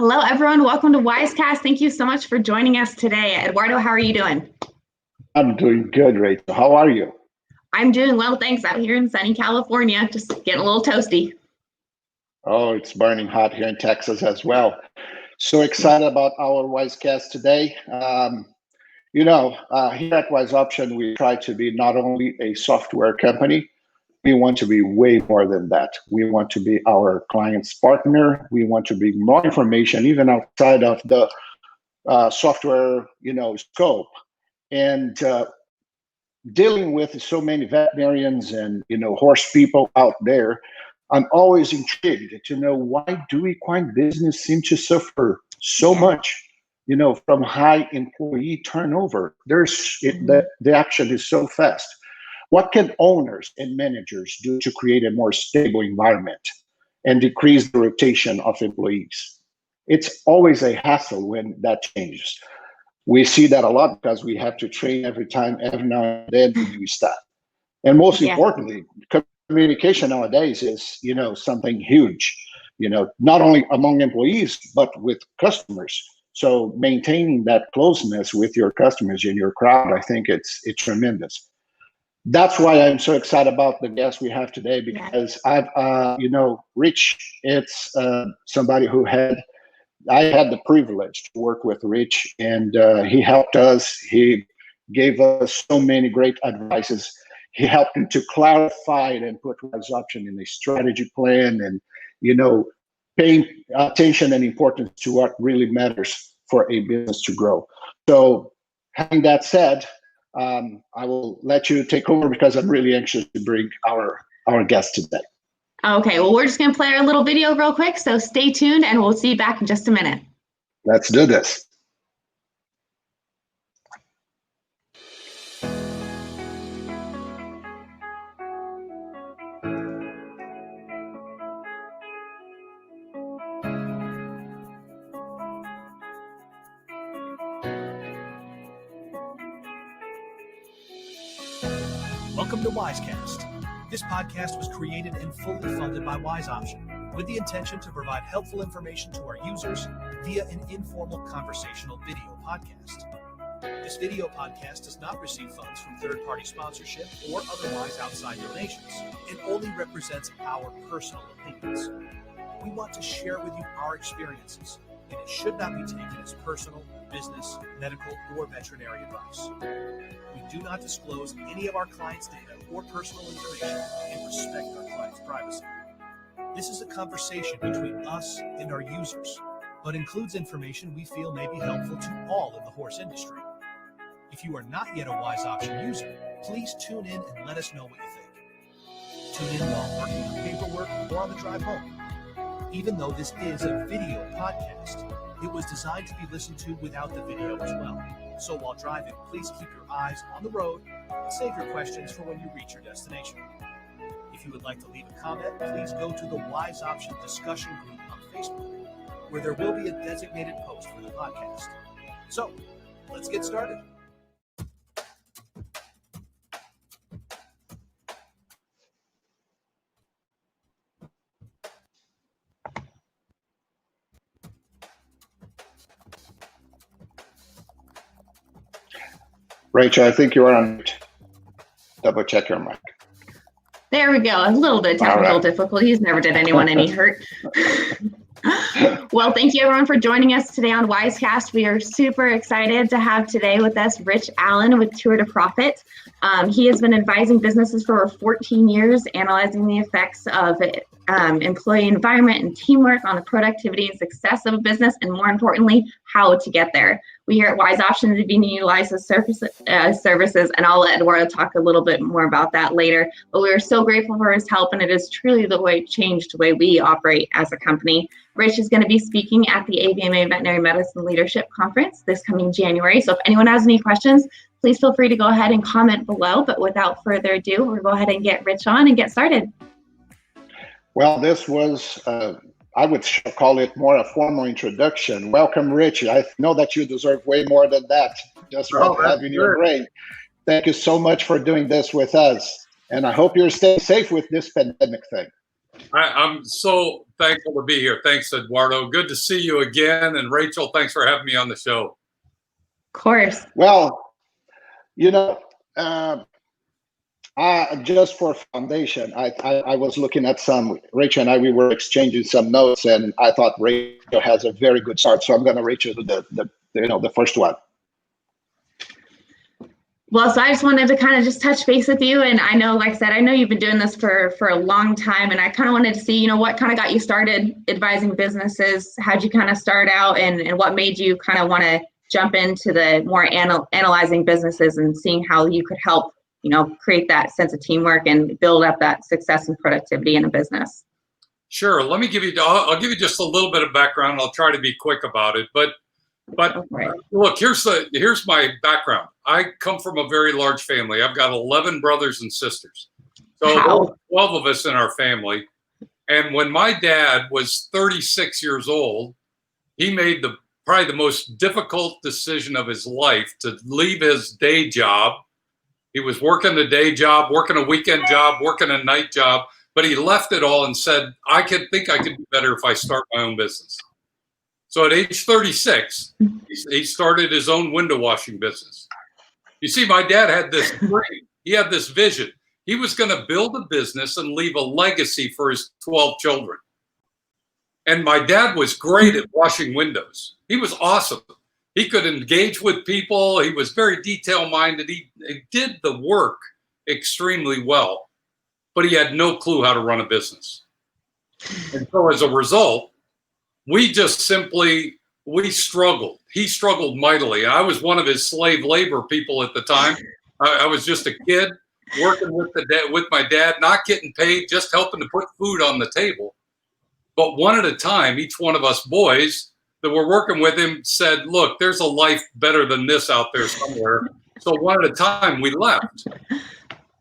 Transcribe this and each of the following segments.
Hello, everyone. Welcome to Wisecast. Thank you so much for joining us today. Eduardo, how are you doing? I'm doing good, Rachel. How are you? I'm doing well, thanks. Out here in sunny California, just getting a little toasty. Oh, it's burning hot here in Texas as well. So excited about our Wisecast today. Here at Wise Option, we try to be not only a software company, we want to be way more than that. We want to be our client's partner. We want to bring more information, even outside of the software, scope. And dealing with so many veterinarians and horse people out there, I'm always intrigued to know, why do equine business seem to suffer so much, from high employee turnover? The action is so fast. What can owners and managers do to create a more stable environment and decrease the rotation of employees? It's always a hassle when that changes. We see that a lot because we have to train every now and then to do stuff. And most importantly, communication nowadays is, something huge, not only among employees, but with customers. So maintaining that closeness with your customers and your crowd, I think it's tremendous. That's why I'm so excited about the guest we have today, because Rich, it's somebody who I had the privilege to work with Rich, and he helped us. He gave us so many great advices. He helped him to clarify it and put Wise Option in a strategy plan, and paying attention and importance to what really matters for a business to grow. So, having that said, I will let you take over because I'm really anxious to bring our guest today. Okay, well, we're just going to play our little video real quick, so stay tuned, and we'll see you back in just a minute. Let's do this. Welcome to Wisecast. This podcast was created and fully funded by Wise Option with the intention to provide helpful information to our users via an informal conversational video podcast. This video podcast does not receive funds from third-party sponsorship or otherwise outside donations. It only represents our personal opinions. We want to share with you our experiences, and it should not be taken as personal, business, medical, or veterinary advice. We do not disclose any of our clients' data or personal information and respect our clients' privacy. This is a conversation between us and our users, but includes information we feel may be helpful to all in the horse industry. If you are not yet a Wise Option user, please tune in and let us know what you think. Tune in while working on paperwork or on the drive home. Even though this is a video podcast, it was designed to be listened to without the video as well. So while driving, please keep your eyes on the road and save your questions for when you reach your destination. If you would like to leave a comment, please go to the Wise Option discussion group on Facebook, where there will be a designated post for the podcast. So, let's get started. Rachel, I think you are on mute. Double check your mic. There we go. A little bit of technical difficulties. Never did anyone any hurt. Well, thank you everyone for joining us today on Wisecast. We are super excited to have today with us Rich Allen with Tour to Profit. He has been advising businesses for over 14 years, analyzing the effects of employee environment and teamwork on the productivity and success of a business, and more importantly, how to get there. We here at Wise Options have been utilized as services, and I'll let Eduardo talk a little bit more about that later. But we are so grateful for his help, and it is truly the way changed the way we operate as a company. Rich is going to be speaking at the AVMA Veterinary Medicine Leadership Conference this coming January. So if anyone has any questions, please feel free to go ahead and comment below. But without further ado, we'll go ahead and get Rich on and get started. Well, this was, I would call it more a formal introduction. Welcome, Rich. I know that you deserve way more than that, just for having your brain. Thank you so much for doing this with us. And I hope you're staying safe with this pandemic thing. I'm so thankful to be here. Thanks, Eduardo. Good to see you again. And Rachel, thanks for having me on the show. Of course. Well, you know, just for foundation, I was looking at Rachel and we were exchanging some notes, and I thought Rachel has a very good start. So I'm going to Rachel the first one. Well, so I just wanted to kind of just touch base with you. And I know, like I said, I know you've been doing this for a long time. And I kind of wanted to see, what kind of got you started advising businesses? How'd you kind of start out, and what made you kind of want to jump into the more analyzing businesses and seeing how you could help, create that sense of teamwork and build up that success and productivity in a business? Sure. I'll give you just a little bit of background. I'll try to be quick about it. But look, here's my background. I come from a very large family. I've got 11 brothers and sisters. So Wow. 12 of us in our family. And when my dad was 36 years old, he made probably the most difficult decision of his life to leave his day job. He was working a day job, working a weekend job, working a night job, but he left it all and said, I could do better if I start my own business. So at age 36, he started his own window washing business. You see, my dad had this dream. He had this vision. He was going to build a business and leave a legacy for his 12 children. And my dad was great at washing windows. He was awesome. He could engage with people. He was very detail-minded. He did the work extremely well, but he had no clue how to run a business. And so as a result, we struggled. He struggled mightily. I was one of his slave labor people at the time. I was just a kid working with my dad, not getting paid, just helping to put food on the table. But one at a time, each one of us boys that were working with him said, look, there's a life better than this out there somewhere. So one at a time, we left.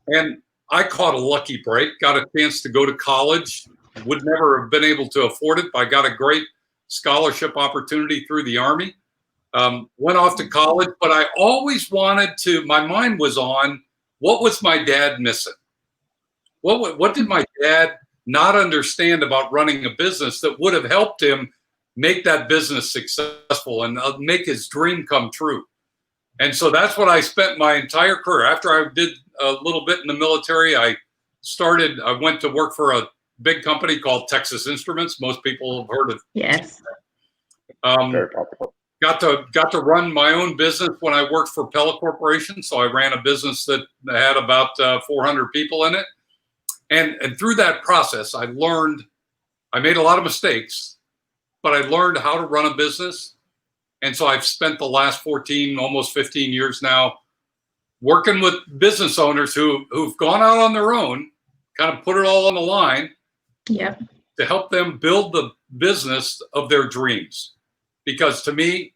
And I caught a lucky break, got a chance to go to college, would never have been able to afford it, but I got a great scholarship opportunity through the Army. Went off to college, but I always my mind was on, what was my dad missing? What did my dad not understand about running a business that would have helped him make that business successful and make his dream come true? And so that's what I spent my entire career. After I did a little bit in the military, I went to work for a big company called Texas Instruments. Most people have heard of. Yes. Very popular. Got to run my own business when I worked for Pella Corporation. So I ran a business that had about 400 people in it. And through that process, I made a lot of mistakes, but I learned how to run a business. And so I've spent the last 14, almost 15 years now working with business owners who've gone out on their own, kind of put it all on the line. Yep. To help them build the business of their dreams. Because to me,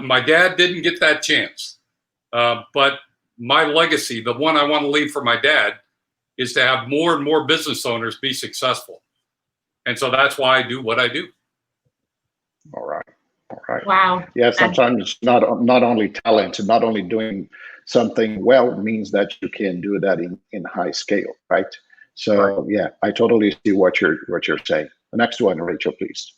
my dad didn't get that chance. But my legacy, the one I want to leave for my dad, is to have more and more business owners be successful. And so that's why I do what I do. All right. Wow. Yeah, sometimes not only talent, not only doing something well means that you can do that in high scale, right? So yeah, I totally see what you're saying. The next one, Rachel, please.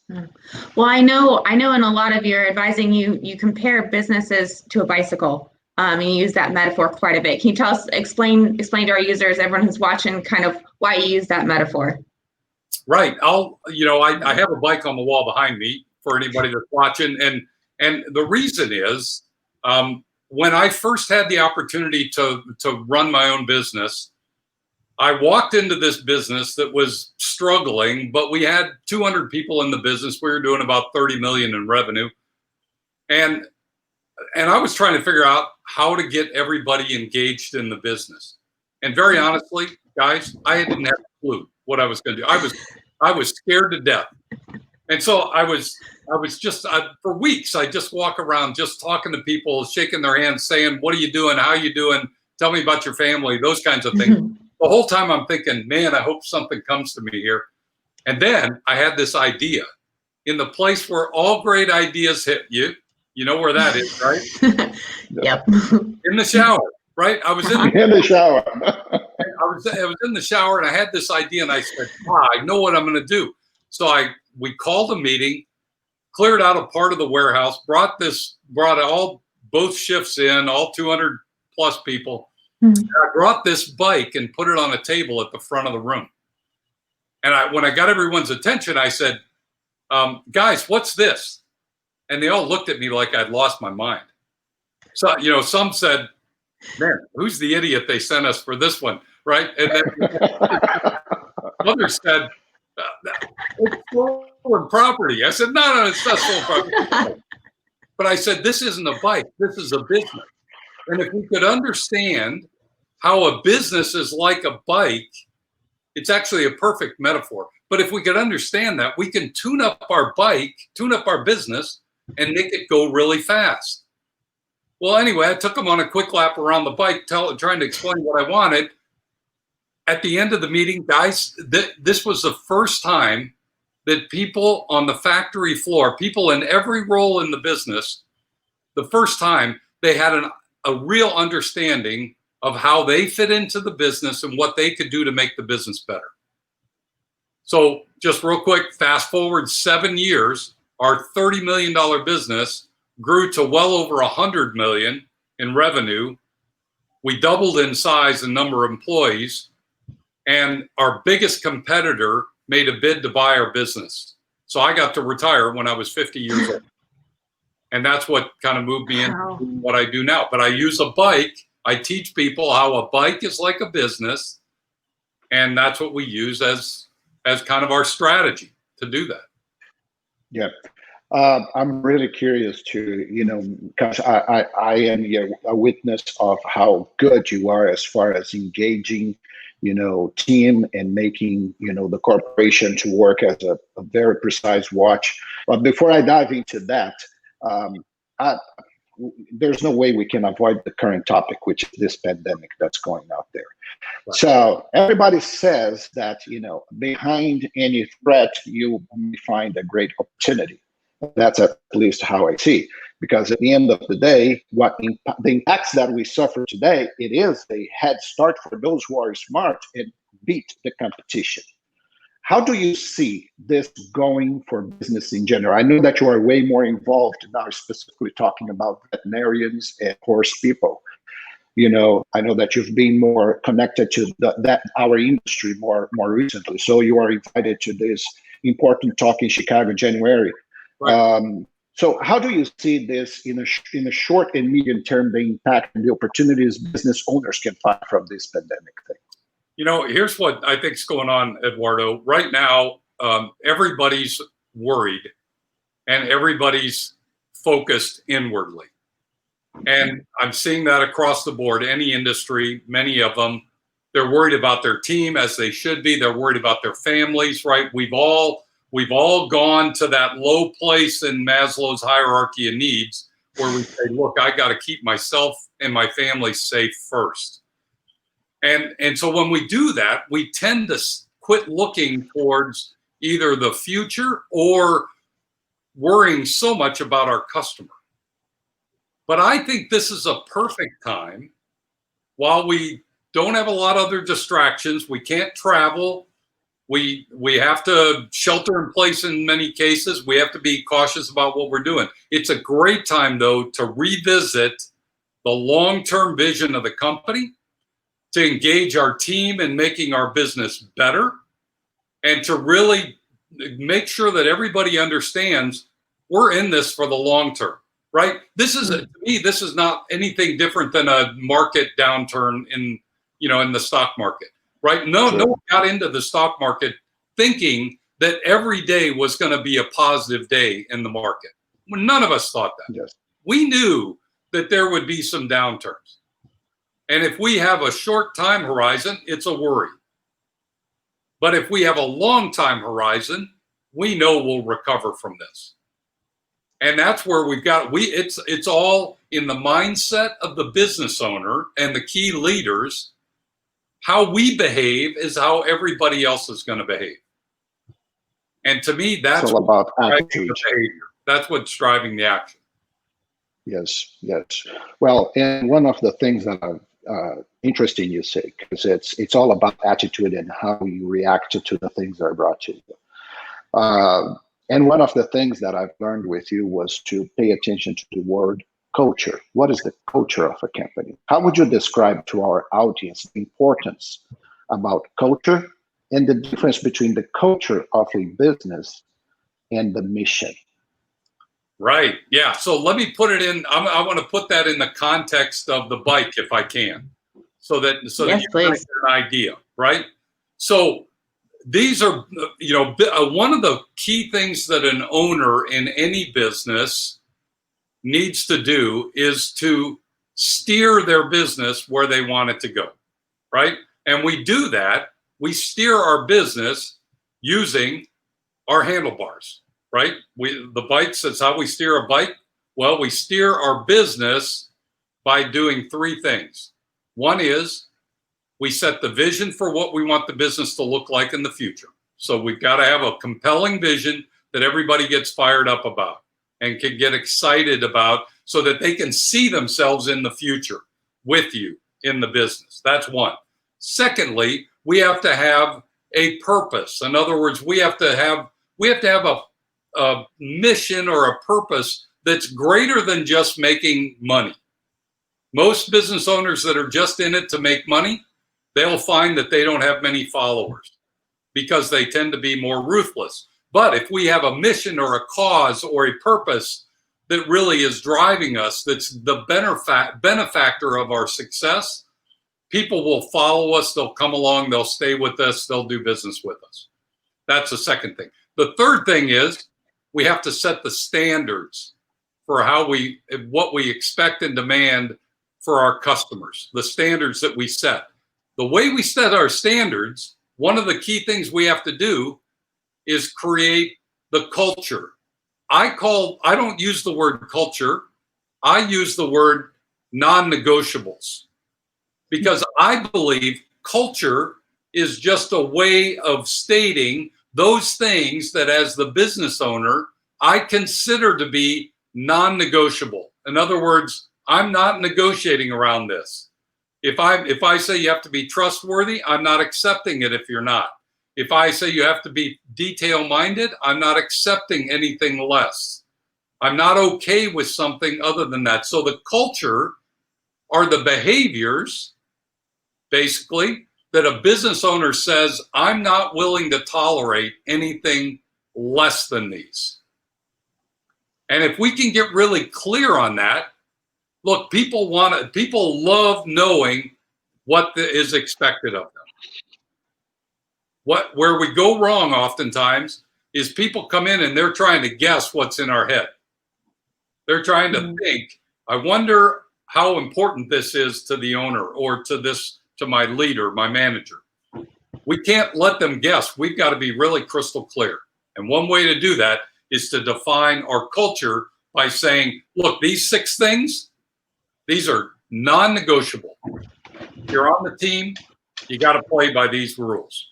Well, I know in a lot of your advising, you compare businesses to a bicycle. And you use that metaphor quite a bit. Can you explain to our users, everyone who's watching, kind of why you use that metaphor? Right. I have a bike on the wall behind me for anybody that's watching. And the reason is, when I first had the opportunity to run my own business, I walked into this business that was struggling, but we had 200 people in the business. We were doing about 30 million in revenue. And I was trying to figure out how to get everybody engaged in the business. And very honestly, guys, I didn't have a clue what I was going to do. I was scared to death. And so I was just, for weeks, I just walk around just talking to people, shaking their hands, saying, what are you doing? How are you doing? Tell me about your family, those kinds of things. Mm-hmm. The whole time I'm thinking, man, I hope something comes to me here. And then I had this idea in the place where all great ideas hit you. You know where that is, right? Yep. In the shower, right? I was in the shower. I was in the shower and I had this idea and I said, I know what I'm going to do. So we called a meeting, cleared out a part of the warehouse, brought both shifts in, all 200 plus people. Mm-hmm. I brought this bike and put it on a table at the front of the room. And when I got everyone's attention, I said, guys, what's this? And they all looked at me like I'd lost my mind. So, some said, man, who's the idiot they sent us for this one, right? And then others said, it's stolen property. I said, no, it's not stolen property. But I said, this isn't a bike. This is a business. And if we could understand how a business is like a bike, it's actually a perfect metaphor. But if we could understand that, we can tune up our bike, tune up our business, and make it go really fast. Well, anyway, I took them on a quick lap around the bike, trying to explain what I wanted. At the end of the meeting, guys, this was the first time that people on the factory floor, people in every role in the business, the first time they had a real understanding of how they fit into the business and what they could do to make the business better. So just real quick, fast forward 7 years, our $30 million business grew to well over $100 million in revenue. We doubled in size and number of employees, and our biggest competitor made a bid to buy our business. So I got to retire when I was 50 years old. And that's what kind of moved me into what I do now. But I use a bike. I teach people how a bike is like a business. And that's what we use as kind of our strategy to do that. Yeah. I'm really curious to, because I am a witness of how good you are as far as engaging, team and making, the corporation to work as a very precise watch. But before I dive into that, there's no way we can avoid the current topic, which is this pandemic that's going out there. Right. So everybody says that, behind any threat, you may find a great opportunity. That's at least how I see. Because at the end of the day, the impacts that we suffer today, it is a head start for those who are smart and beat the competition. How do you see this going for business in general? I know that you are way more involved now, specifically talking about veterinarians and horse people. I know that you've been more connected to our industry more recently. So you are invited to this important talk in Chicago, January. Right. So how do you see this in a short and medium term, the impact and the opportunities business owners can find from this pandemic thing? Here's what I think is going on, Eduardo. Right now, everybody's worried and everybody's focused inwardly. And I'm seeing that across the board, any industry, many of them, they're worried about their team, as they should be. They're worried about their families, right? We've all gone to that low place in Maslow's hierarchy of needs where we say, look, I got to keep myself and my family safe first. And so when we do that, we tend to quit looking towards either the future or worrying so much about our customer. But I think this is a perfect time, while we don't have a lot of other distractions, we can't travel, we have to shelter in place in many cases, we have to be cautious about what we're doing. It's a great time, though, to revisit the long-term vision of the company, to engage our team in making our business better, and to really make sure that everybody understands we're in this for the long term, right? To me, this is not anything different than a market downturn in the stock market, right? No one got into the stock market thinking that every day was going to be a positive day in the market. None of us thought that. Yes. We knew that there would be some downturns. And if we have a short time horizon, it's a worry. But if we have a long time horizon, we know we'll recover from this. And that's where it's all in the mindset of the business owner and the key leaders. How we behave is how everybody else is going to behave. And to me, that's all about attitude. Behavior. That's what's driving the action. Yes. Well, and one of the things that interesting you say, because it's all about attitude and how you react to the things that are brought to you. And one of the things that I've learned with you was to pay attention to the word culture. What is the culture of a company? How would you describe to our audience the importance about culture and the difference between the culture of a business and the mission? Right. Yeah. So let me put it in. I want to put that in the context of the bike, if I can, so that Yes, you please. get an idea. Right. So these are, one of the key things that an owner in any business needs to do is to steer their business where they want it to go. Right. And we do that. We steer our business using our handlebars. Right? The bikes, that's how we steer a bike. Well, we steer our business by doing three things. One is we set the vision for what we want the business to look like in the future. So we've got to have a compelling vision that everybody gets fired up about and can get excited about, so that they can see themselves in the future with you in the business. That's one. Secondly, we have to have a purpose. In other words, we have to have a mission or a purpose that's greater than just making money. Most business owners that are just in it to make money, they'll find that they don't have many followers because they tend to be more ruthless. But if we have a mission or a cause or a purpose that really is driving us, that's the benefactor of our success, people will follow us, they'll come along, they'll stay with us, they'll do business with us. That's the second thing. The third thing is we have to set the standards for what we expect and demand for our customers, the standards that we set. The way we set our standards, one of the key things we have to do is create the culture. I don't use the word culture. I use the word non-negotiables, because I believe culture is just a way of stating those things that, as the business owner, I consider to be non-negotiable. In other words, I'm not negotiating around this. If I say you have to be trustworthy, I'm not accepting it if you're not. If I say you have to be detail-minded, I'm not accepting anything less. I'm not okay with something other than that. So the culture are the behaviors, basically, that a business owner says, I'm not willing to tolerate anything less than these. And if we can get really clear on that, look, people love knowing what is expected of them. Where we go wrong oftentimes is people come in and they're trying to guess what's in our head. They're trying to think, I wonder how important this is to the owner or to my leader, my manager. We can't let them guess. We've got to be really crystal clear. And one way to do that is to define our culture by saying, look, these 6 things, these are non-negotiable. If you're on the team, you got to play by these rules.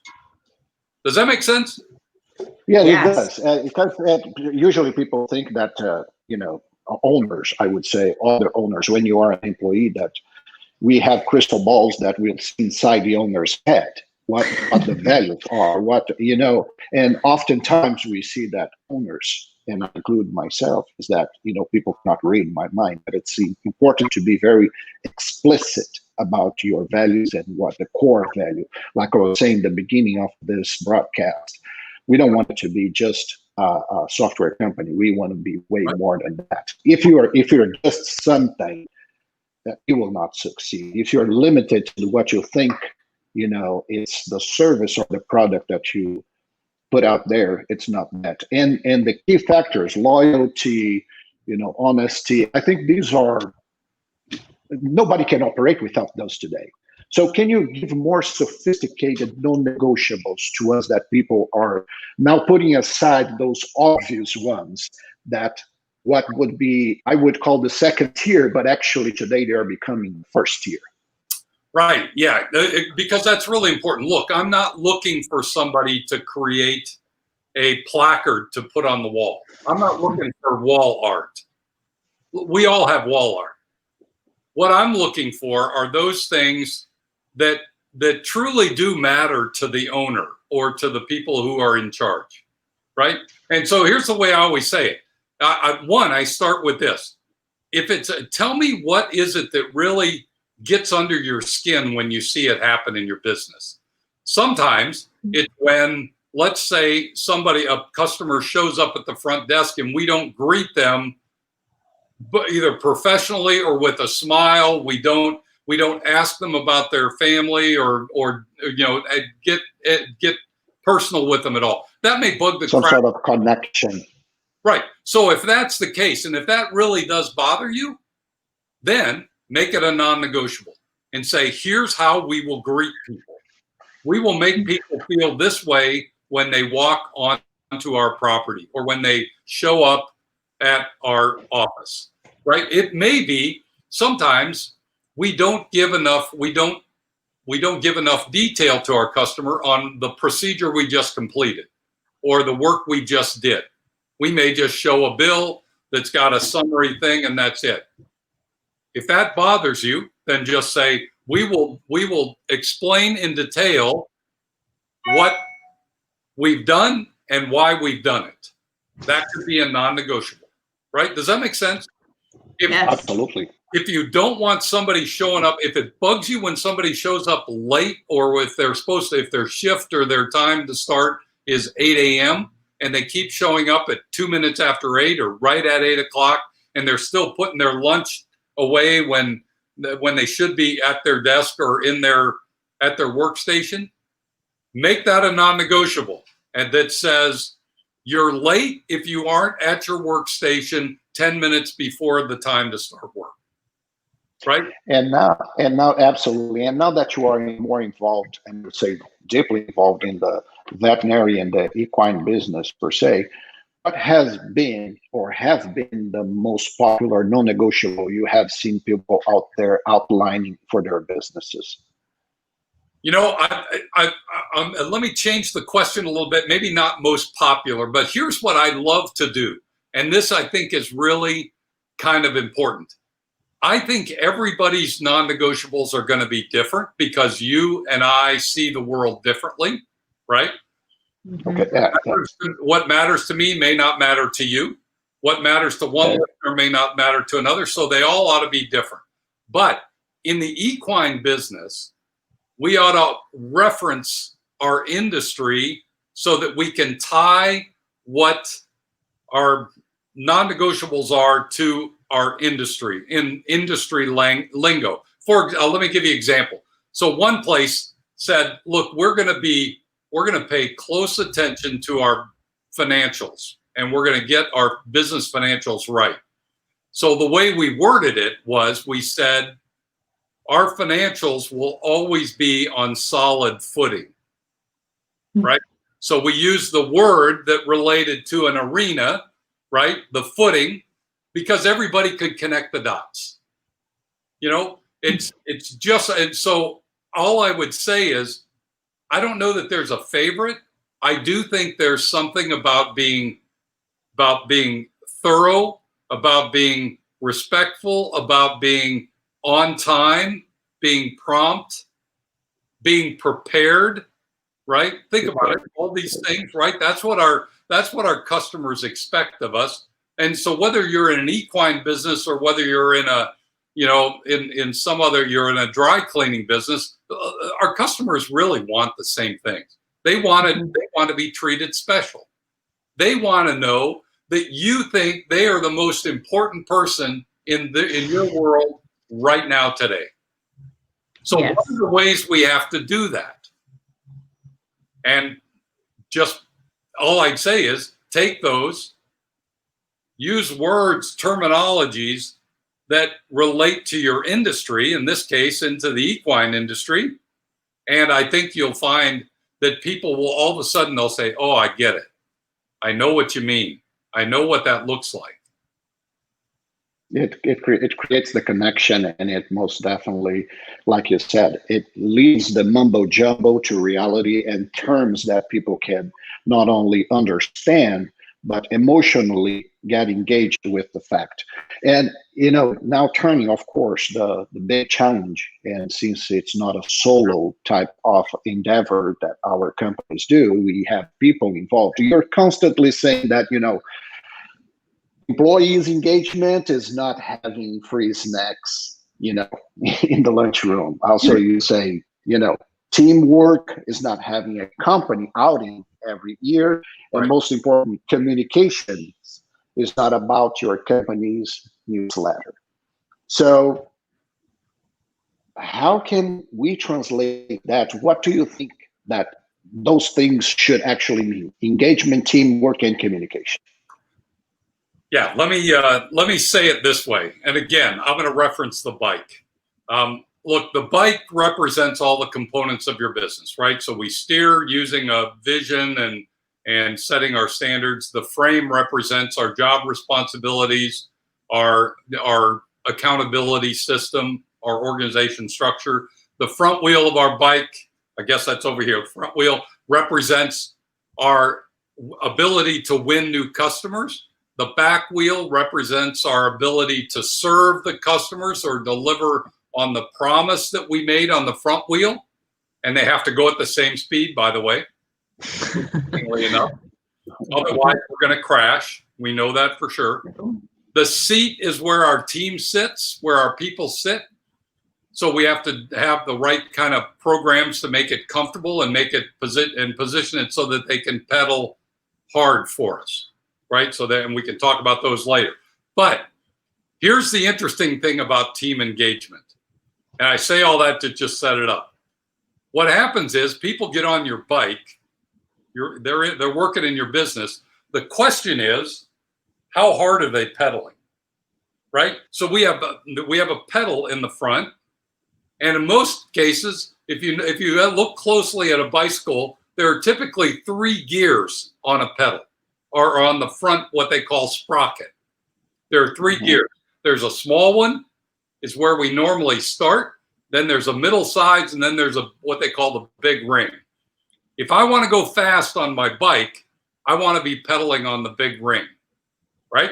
Does that make sense? Yeah, Yes. it does. Because usually people think that, owners, I would say, other owners, when you are an employee, that we have crystal balls that will see inside the owner's head, what the values are, and oftentimes we see that owners, and I include myself, is that, people cannot read my mind, but it's important to be very explicit about your values and what the core value, like I was saying at the beginning of this broadcast, we don't want it to be just a software company. We want to be way more than that. If you're just something, you will not succeed. If you're limited to what you think, it's the service or the product that you put out there, it's not that. And the key factors, loyalty, honesty, I think these are, nobody can operate without those today. So can you give more sophisticated non-negotiables to us that people are now putting aside those obvious ones that what would be, I would call the second tier, but actually today they are becoming the first tier? Right. Yeah. Because that's really important. Look, I'm not looking for somebody to create a placard to put on the wall. I'm not looking for wall art. We all have wall art. what I'm looking for are those things that truly do matter to the owner or to the people who are in charge, right? And so here's the way I always say it. I start with this. If it's tell me what is it that really gets under your skin when you see it happen in your business. Sometimes it's when, let's say, a customer shows up at the front desk and we don't greet them, but either professionally or with a smile. We don't ask them about their family or get personal with them at all. That may bug the some crap. sort of connection. Right. So if that's the case, and if that really does bother you, then make it a non-negotiable and say, here's how we will greet people. We will make people feel this way when they walk onto our property or when they show up at our office, right? It may be sometimes we don't give enough detail to our customer on the procedure we just completed or the work we just did. We may just show a bill that's got a summary thing and that's it. If that bothers you, then just say, we will explain in detail what we've done and why we've done it. That could be a non-negotiable, right? Does that make sense? Yes. Absolutely. If you don't want somebody showing up, if it bugs you when somebody shows up late or if their shift or their time to start is 8 a.m. and they keep showing up at 2 minutes after 8 or right at 8 o'clock and they're still putting their lunch away when they should be at their desk or at their workstation, make that a non-negotiable. And that says you're late if you aren't at your workstation 10 minutes before the time to start work. Right? And now, absolutely. And now that you are more involved, and would say deeply involved in the veterinary and the equine business per se, what has been the most popular non-negotiable you have seen people out there outlining for their businesses? Let me change the question a little bit. Maybe not most popular, but here's what I love to do. And this, I think, is really kind of important. I think everybody's non-negotiables are going to be different because you and I see the world differently, right? Okay. What matters to me may not matter to you. What matters to one listener may not matter to another. So they all ought to be different. But in the equine business, we ought to reference our industry so that we can tie what our non-negotiables are to our industry in industry lingo. Let me give you an example. So one place said, look, we're going to pay close attention to our financials and we're going to get our business financials right. So the way we worded it was we said, our financials will always be on solid footing, right? So we used the word that related to an arena, right? The footing, because everybody could connect the dots. It's just, and so all I would say is, I don't know that there's a favorite. I do think there's something about being thorough, about being respectful, about being on time, being prompt, being prepared, right? Think about it. All these things, right? That's what our customers expect of us. And so whether you're in an equine business or whether you're in you're in a dry cleaning business, our customers really want the same things. They want to be treated special. They want to know that you think they are the most important person in your world right now today. So yes. One of the ways we have to do that, and just all I'd say is take those, use words, terminologies that relate to your industry, in this case, into the equine industry. And I think you'll find that people will all of a sudden, they'll say, oh, I get it. I know what you mean. I know what that looks like. It creates the connection, and it most definitely, like you said, it leads the mumbo jumbo to reality and terms that people can not only understand, but emotionally get engaged with the fact. And, now turning, of course, the big challenge, and since it's not a solo type of endeavor that our companies do, we have people involved. You're constantly saying that, employees' engagement is not having free snacks, in the lunchroom. Also, you say, teamwork is not having a company outing every year. And most important, communication is not about your company's newsletter. So how can we translate that? What do you think that those things should actually mean? Engagement, teamwork, and communication. Yeah, let me say it this way. And again, I'm going to reference the bike. Look, the bike represents all the components of your business, right? So we steer using a vision and setting our standards. The frame represents our job responsibilities, our accountability system, our organization structure. The front wheel of our bike, I guess that's over here. The front wheel represents our ability to win new customers. The back wheel represents our ability to serve the customers or deliver on the promise that we made on the front wheel. And they have to go at the same speed, by the way, enough. Otherwise, we're going to crash. We know that for sure. The seat is where our team sits, where our people sit. So we have to have the right kind of programs to make it comfortable and make it position it so that they can pedal hard for us. Right? So that, and we can talk about those later. But here's the interesting thing about team engagement. And I say all that to just set it up. What happens is people get on your bike, they're working in your business. The question is, how hard are they pedaling? Right? So we have a pedal in the front. And in most cases, if you look closely at a bicycle, there are typically 3 gears on a pedal, or on the front, what they call sprocket. There are 3 gears. There's a small one, is where we normally start. Then there's a middle size, and then there's what they call the big ring. If I want to go fast on my bike, I want to be pedaling on the big ring, right?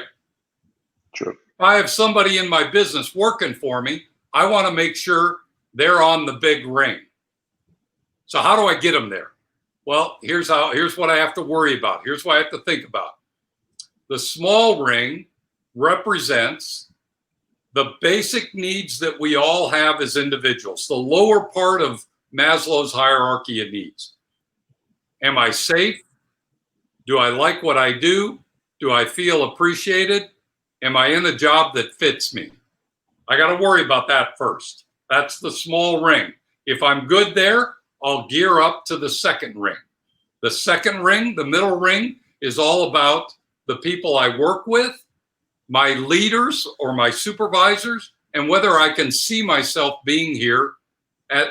True. If I have somebody in my business working for me, I want to make sure they're on the big ring. So how do I get them there? Well, here's what I have to worry about. Here's what I have to think about. The small ring represents the basic needs that we all have as individuals, the lower part of Maslow's hierarchy of needs. Am I safe? Do I like what I do? Do I feel appreciated? Am I in a job that fits me? I got to worry about that first. That's the small ring. If I'm good there, I'll gear up to the second ring. The second ring, the middle ring, is all about the people I work with, my leaders or my supervisors, and whether I can see myself being here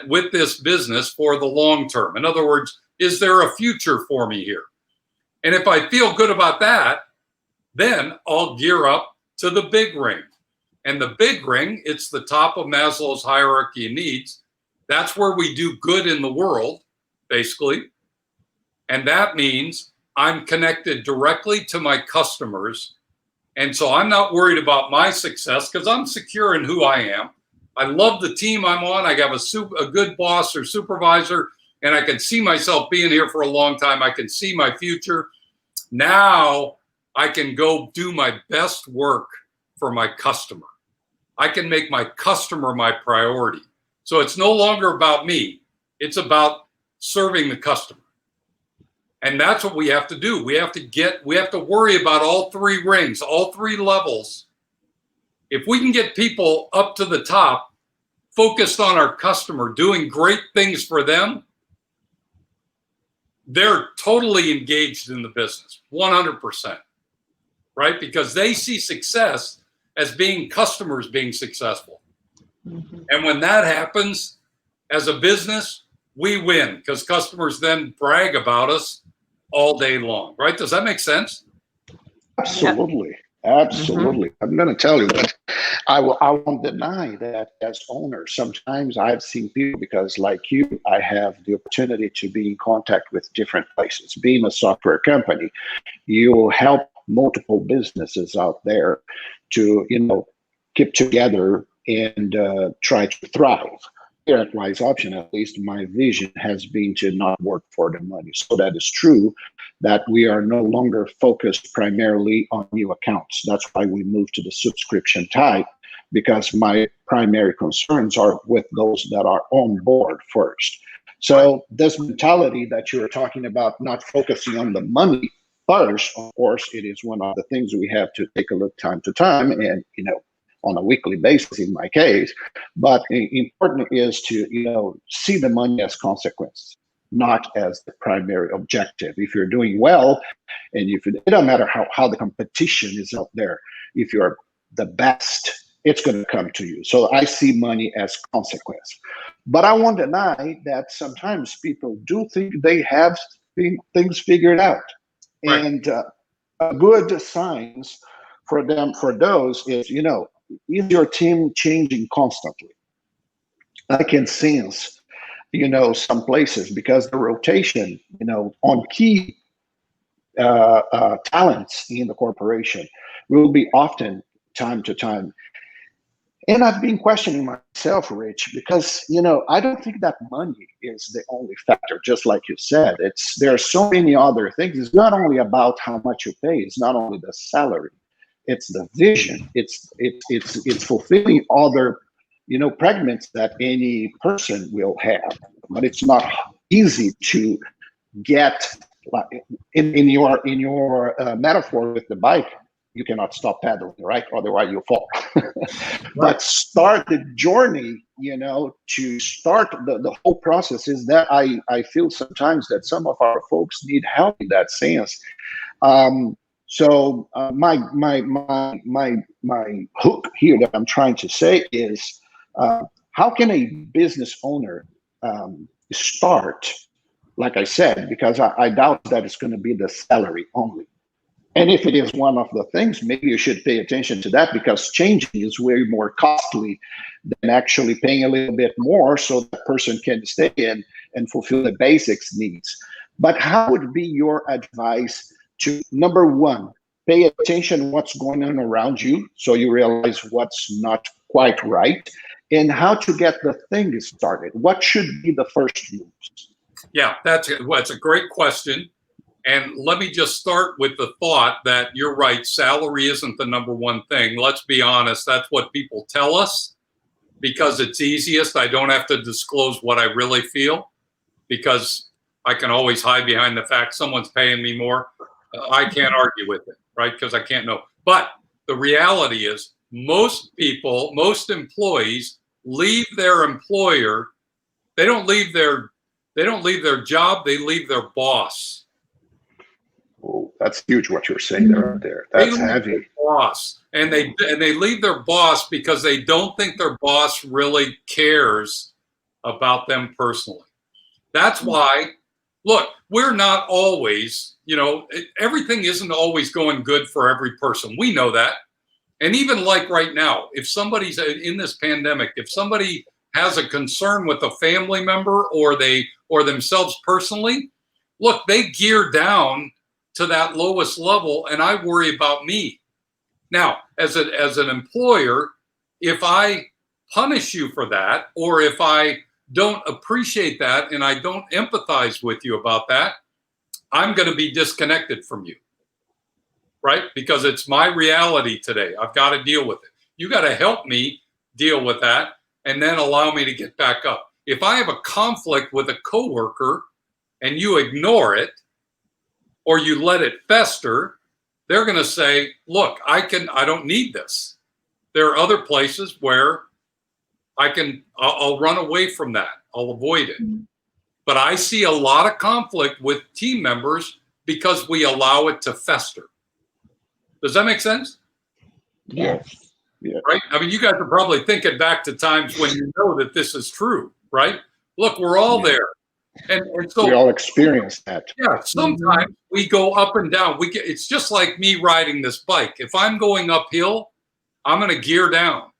with this business for the long term. In other words, is there a future for me here? And if I feel good about that, then I'll gear up to the big ring. And the big ring, it's the top of Maslow's hierarchy of needs. That's where we do good in the world, basically. And that means I'm connected directly to my customers. And so I'm not worried about my success because I'm secure in who I am. I love the team I'm on. I have a good boss or supervisor, and I can see myself being here for a long time. I can see my future. Now I can go do my best work for my customer. I can make my customer my priority. So it's no longer about me. It's about serving the customer. And that's what we have to do. We have to worry about all 3 rings, all 3 levels. If we can get people up to the top, focused on our customer, doing great things for them, they're totally engaged in the business, 100%, right? Because they see success as being customers being successful. Mm-hmm. And when that happens, as a business, we win because customers then brag about us all day long, right? Does that make sense? Absolutely. Absolutely. Mm-hmm. I'm going to tell you that I won't deny that as owners, sometimes I've seen people, because like you, I have the opportunity to be in contact with different places. Being a software company, you help multiple businesses out there to, keep together and try to thrive. Here at Wise Option, at least, my vision has been to not work for the money. So that is true that we are no longer focused primarily on new accounts. That's why we moved to the subscription type, because my primary concerns are with those that are on board first. So this mentality that you're talking about, not focusing on the money first, of course, it is one of the things we have to take a look time to time, and on a weekly basis in my case. But important is to see the money as consequence, not as the primary objective. If you're doing well, and it don't matter how the competition is out there, if you're the best, it's going to come to you. So I see money as consequence. But I won't deny that sometimes people do think they have things figured out. Right. And a good signs for those is, is your team changing constantly? I can sense, some places, because the rotation, on key talents in the corporation will be often time to time. And I've been questioning myself, Rich, because, I don't think that money is the only factor, just like you said. There are so many other things. It's not only about how much you pay. It's not only the salary. It's the vision. It's fulfilling other, fragments that any person will have. But it's not easy to get, like in your metaphor with the bike. You cannot stop pedaling, right? Otherwise you fall. But start the journey, to start the whole process is that I feel sometimes that some of our folks need help in that sense. So my hook here that I'm trying to say is, how can a business owner start, like I said, because I doubt that it's going to be the salary only. And if it is one of the things, maybe you should pay attention to that, because changing is way more costly than actually paying a little bit more so the person can stay in and fulfill the basics needs. But how would be your advice to, number one, pay attention to what's going on around you so you realize what's not quite right, and how to get the thing started? What should be the first moves? Yeah, that's a great question. And let me just start with the thought that you're right, salary isn't the number one thing. Let's be honest, that's what people tell us because it's easiest. I don't have to disclose what I really feel because I can always hide behind the fact someone's paying me more. I can't argue with it, right? Because I can't know. But the reality is most people, most employees leave their employer. They don't leave their job, they leave their boss. Oh, that's huge what you're saying there. That's heavy. Boss. And they leave their boss because they don't think their boss really cares about them personally. That's why, look, we're not always, everything isn't always going good for every person. We know that. And even like right now, if somebody's in this pandemic, if somebody has a concern with a family member or themselves personally, look, they gear down to that lowest level, and I worry about me. Now, as an employer, if I punish you for that, or if I don't appreciate that and I don't empathize with you about that, I'm going to be disconnected from you, right? Because it's my reality today. I've got to deal with it. You got to help me deal with that and then allow me to get back up. If I have a conflict with a coworker and you ignore it, or you let it fester, they're going to say, look, I don't need this. There are other places where I'll run away from that. I'll avoid it. But I see a lot of conflict with team members because we allow it to fester. Does that make sense? Yes. Yeah. Right? I mean, you guys are probably thinking back to times when you know that this is true, right? Look, we're all there. And so we all experience that. Yeah, sometimes we go up and down. It's just like me riding this bike. If I'm going uphill, I'm going to gear down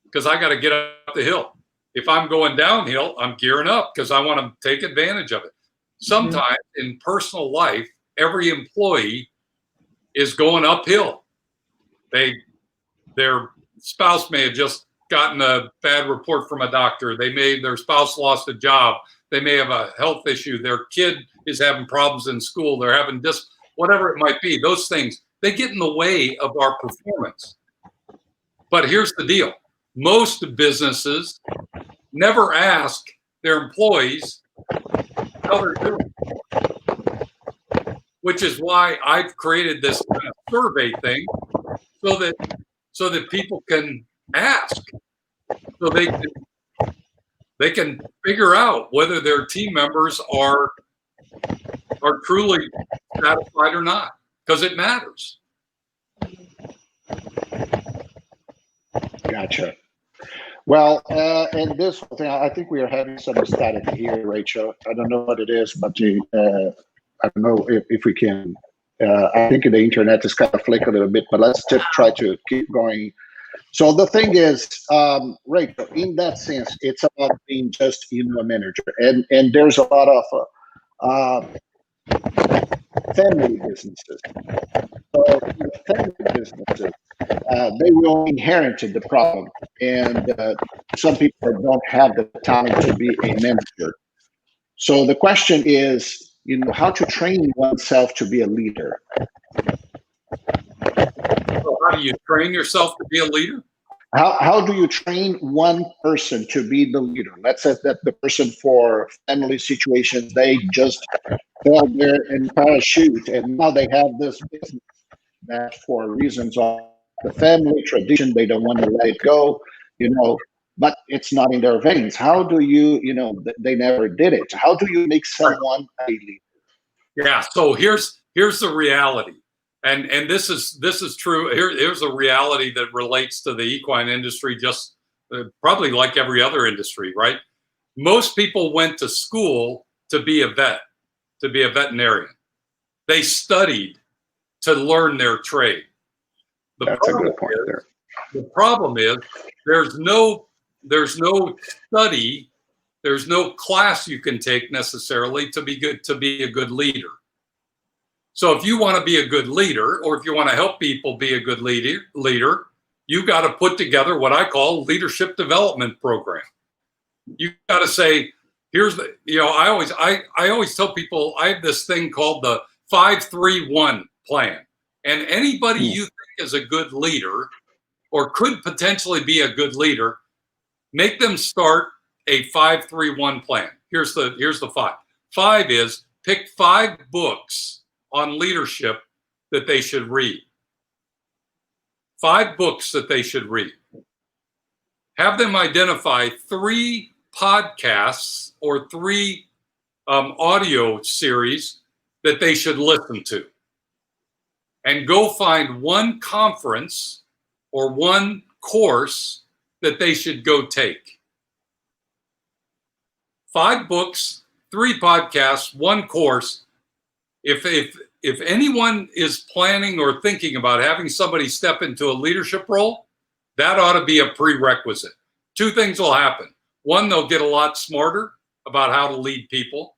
because I got to get up the hill. If I'm going downhill, I'm gearing up because I want to take advantage of it. Sometimes in personal life, every employee is going uphill. Their spouse may have just gotten a bad report from a doctor. Their spouse lost a job. They may have a health issue. Their kid is having problems in school. They're having whatever it might be. Those things, they get in the way of our performance. But here's the deal. Most businesses never ask their employees how they're doing, which is why I've created this kind of survey thing so that people can ask, so they can figure out whether their team members are truly satisfied or not, because it matters. Gotcha. Well, and this whole thing, I think we are having some static here, Rachel. I don't know what it is, but I don't know if we can. I think the internet is kind of flickering a little bit, but let's just try to keep going. So the thing is, Rachel, in that sense, it's about being just a manager, and there's a lot of family businesses. So family businesses, they will inherit the problem, and some people don't have the talent to be a manager. So the question is, how to train oneself to be a leader. So how do you train yourself to be a leader? How do you train one person to be the leader? Let's say that the person for family situations, they just fell there in parachute, and now they have this business that for reasons of the family tradition, they don't want to let it go, but it's not in their veins. How do you, they never did it. How do you make someone a leader? Yeah, so here's the reality. And this is true. Here's a reality that relates to the equine industry, just probably like every other industry, right? Most people went to school to be a vet, to be a veterinarian. They studied to learn their trade. That's a good point there. The problem is there's no study, there's no class you can take necessarily to be a good leader. So if you want to be a good leader, or if you want to help people be a good leader, you got to put together what I call leadership development program. You got to say, here's the, I always tell people I have this thing called the 5-3-1 plan. And anybody you think is a good leader or could potentially be a good leader, make them start a 5-3-1 plan. Here's the 5. 5 is pick 5 books on leadership that they should read. 5 books that they should read. Have them identify 3 podcasts or 3 audio series that they should listen to. And go find 1 conference or 1 course that they should go take. 5 books, 3 podcasts, 1 course. If anyone is planning or thinking about having somebody step into a leadership role, that ought to be a prerequisite. 2 things will happen. 1, they'll get a lot smarter about how to lead people.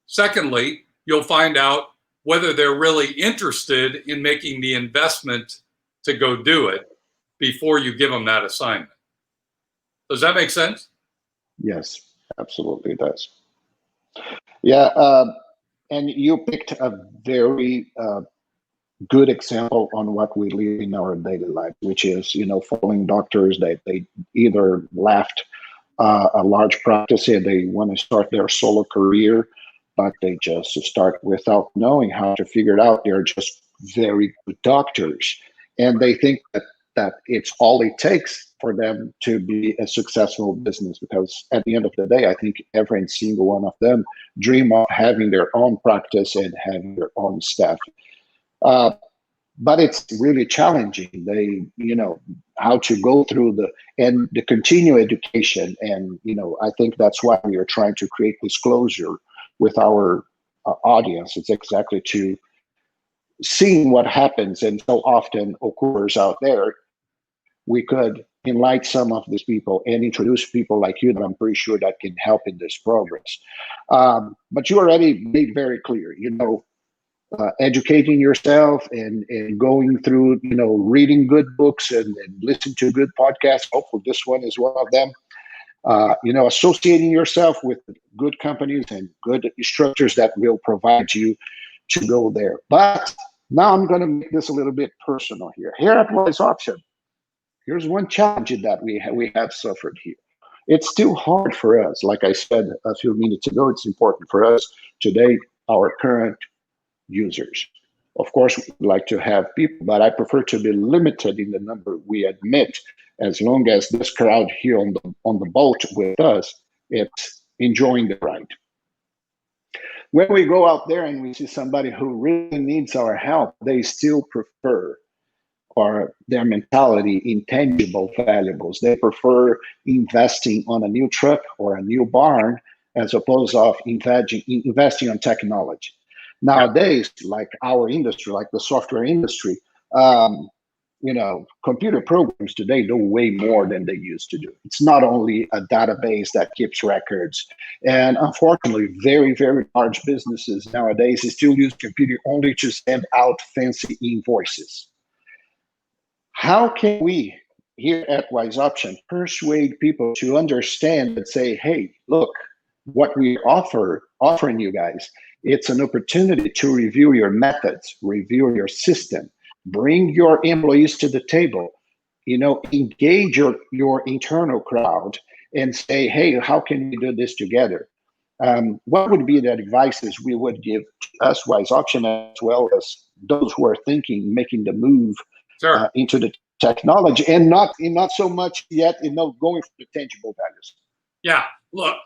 Secondly, you'll find out whether they're really interested in making the investment to go do it before you give them that assignment. Does that make sense? Yes, absolutely it does. Yeah, and you picked a very good example on what we live in our daily life, which is, following doctors that they either left a large practice and they want to start their solo career, but they just start without knowing how to figure it out. They're just very good doctors, and they think that it's all it takes for them to be a successful business, because at the end of the day, I think every single one of them dream of having their own practice and having their own staff. But it's really challenging. They, how to go through the continued education. And, I think that's why we are trying to create disclosure with our audience. It's exactly to seeing what happens and so often occurs out there. We could enlighten some of these people and introduce people like you that I'm pretty sure that can help in this progress. But you already made very clear, educating yourself and going through, reading good books and listen to good podcasts. Hopefully this one is one of them. Associating yourself with good companies and good structures that will provide you to go there. But now I'm going to make this a little bit personal here. Here at Wise Option, here's one challenge that we have suffered here. It's still hard for us. Like I said a few minutes ago, it's important for us today, our current users. Of course, we like to have people, but I prefer to be limited in the number we admit, as long as this crowd here on the boat with us, it's enjoying the ride. When we go out there and we see somebody who really needs our help, they still prefer, or their mentality, intangible valuables. They prefer investing on a new truck or a new barn as opposed to investing on technology. Nowadays, like our industry, like the software industry, computer programs today do way more than they used to do. It's not only a database that keeps records. And unfortunately, very, very large businesses nowadays still use computer only to send out fancy invoices. How can we, here at Wise Option, persuade people to understand and say, hey, look, what we offering you guys, it's an opportunity to review your methods, review your system, bring your employees to the table, engage your internal crowd and say, hey, how can we do this together? What would be the advices we would give us, Wise Option, as well as those who are thinking, making the move into the technology and not so much yet, going for the tangible values? Yeah, look,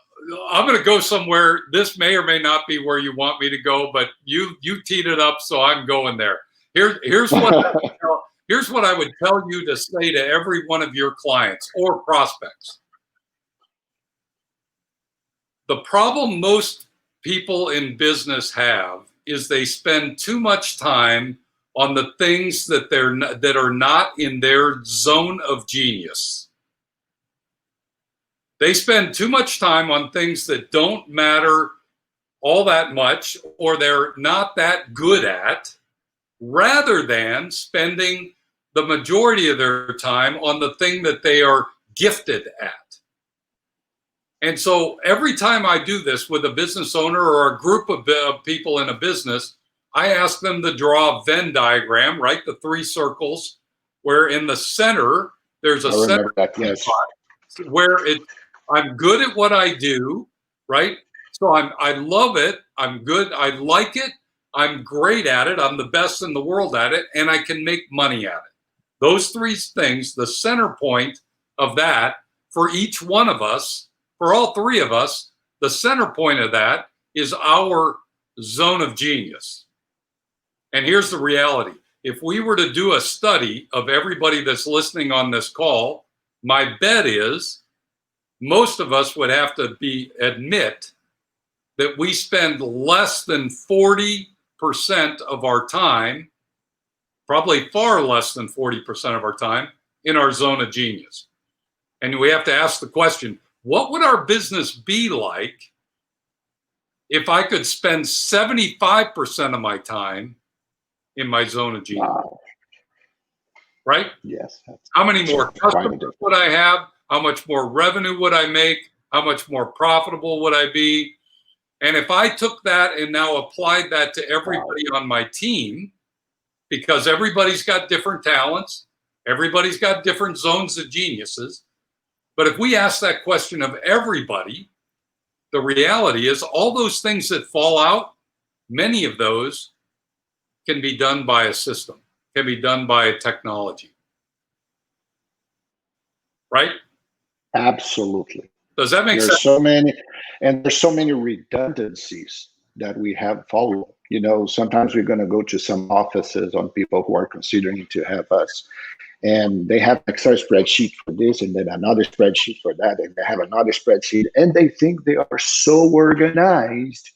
I'm going to go somewhere. This may or may not be where you want me to go, but you teed it up, so I'm going there. Here's what I would tell you to say to every one of your clients or prospects. The problem most people in business have is they spend too much time on the things that are not in their zone of genius. They spend too much time on things that don't matter all that much or they're not that good at, rather than spending the majority of their time on the thing that they are gifted at. And so every time I do this with a business owner or a group of people in a business, I ask them to draw a Venn diagram, right? The 3 circles, where in the center, there's a center where I'm good at what I do, right? So I love it. I'm good. I like it. I'm great at it. I'm the best in the world at it, and I can make money at it. Those 3 things, the center point of that for each one of us, for all 3 of us, the center point of that is our zone of genius. And here's the reality. If we were to do a study of everybody that's listening on this call, my bet is most of us would have to admit that we spend less than 40% of our time, probably far less than 40% of our time, in our zone of genius. And we have to ask the question, what would our business be like if I could spend 75% of my time in my zone of genius? Wow. Right? Yes. How many more customers would I have? How much more revenue would I make? How much more profitable would I be? And if I took that and now applied that to everybody on my team, because everybody's got different talents, everybody's got different zones of geniuses. But if we ask that question of everybody, the reality is all those things that fall out, many of those can be done by a system, can be done by a technology. Right? Absolutely. Does that make sense? There's so many redundancies that we have followed. Sometimes we're going to go to some offices on people who are considering to have us, and they have an Excel spreadsheet for this, and then another spreadsheet for that, and they have another spreadsheet, and they think they are so organized.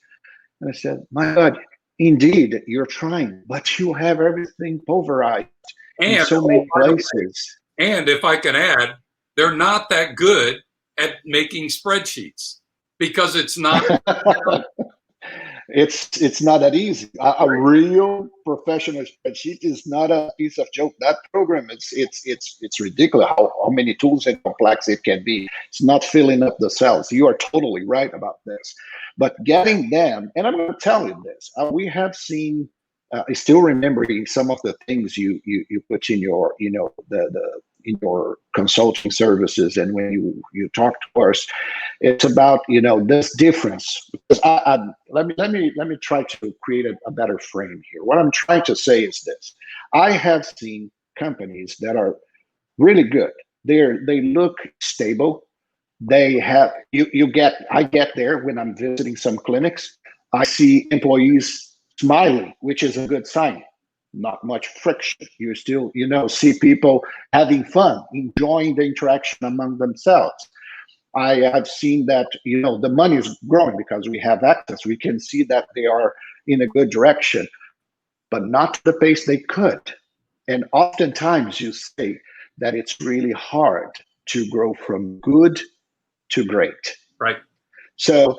And I said, my God, indeed, you're trying, but you have everything pulverized in so many places. And if I can add, they're not that good at making spreadsheets because it's not. It's not that easy. A real professional spreadsheet is not a piece of joke. That program, it's ridiculous how many tools and complex it can be. It's not filling up the cells. You are totally right about this. But getting them, and I'm going to tell you this, we have seen. I still remembering some of the things you put in your the in your consulting services, and when you talk to us, it's about this difference. Because let me try to create a better frame here. What I'm trying to say is this: I have seen companies that are really good. They look stable. They have I get there when I'm visiting some clinics. I see employees smiling, which is a good sign. Not much friction. You still see people having fun, enjoying the interaction among themselves. I have seen that the money is growing because we have access. We can see that they are in a good direction, but not to the pace they could. And oftentimes you say that it's really hard to grow from good to great. Right. So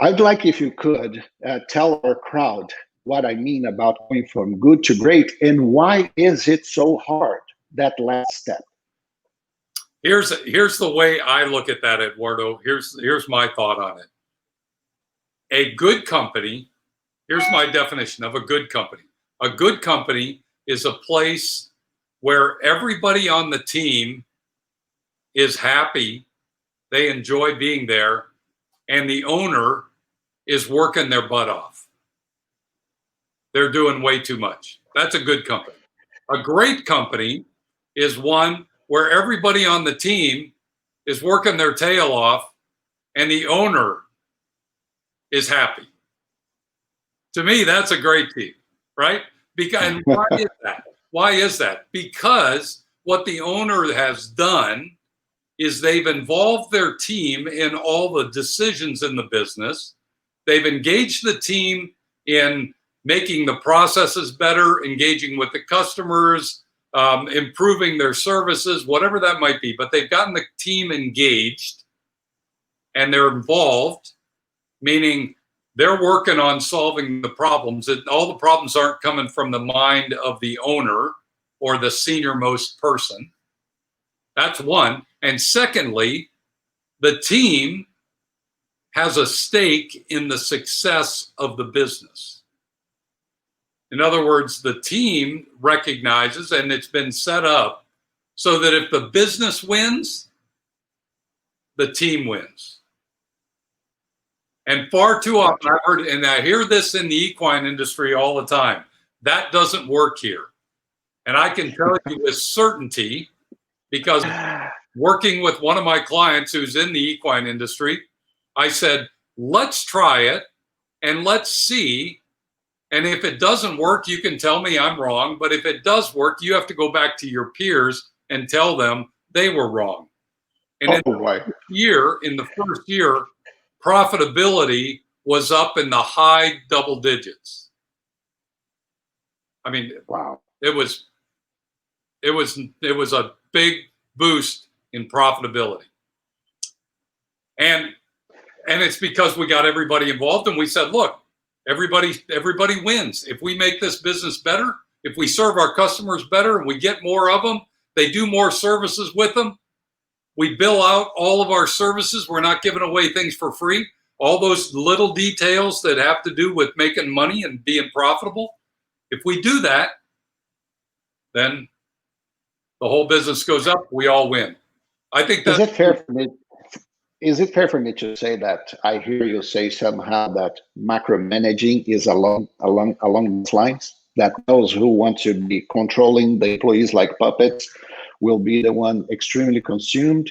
I'd like if you could tell our crowd what I mean about going from good to great, and why is it so hard, that last step? Here's the way I look at that, Eduardo. Here's my thought on it. A good company, here's my definition of a good company. A good company is a place where everybody on the team is happy, they enjoy being there, and the owner is working their butt off. They're doing way too much. That's a good company. A great company is one where everybody on the team is working their tail off and the owner is happy. To me, that's a great team, right? And why is that? Why is that? Because what the owner has done is they've involved their team in all the decisions in the business. They've engaged the team in making the processes better, engaging with the customers, improving their services, whatever that might be. But they've gotten the team engaged and they're involved, meaning they're working on solving the problems. And all the problems aren't coming from the mind of the owner or the senior most person. That's one. And secondly, the team has a stake in the success of the business. In other words, the team recognizes, and it's been set up so that if the business wins, the team wins. And far too often, I've heard, and I hear this in the equine industry all the time, that doesn't work here. And I can tell you with certainty, because working with one of my clients who's in the equine industry, I said, let's try it and let's see. And if it doesn't work, you can tell me I'm wrong. But if it does work, you have to go back to your peers and tell them they were wrong. And in the first year, profitability was up in the high double digits. I mean, wow. It was a big boost in profitability. And it's because we got everybody involved and we said, look, everybody wins. If we make this business better, if we serve our customers better and we get more of them, they do more services with them. We bill out all of our services. We're not giving away things for free. All those little details that have to do with making money and being profitable. If we do that, then the whole business goes up. We all win. I think that's... Is it fair for me to say that I hear you say somehow that micromanaging is along these lines? That those who want to be controlling the employees like puppets will be the one extremely consumed?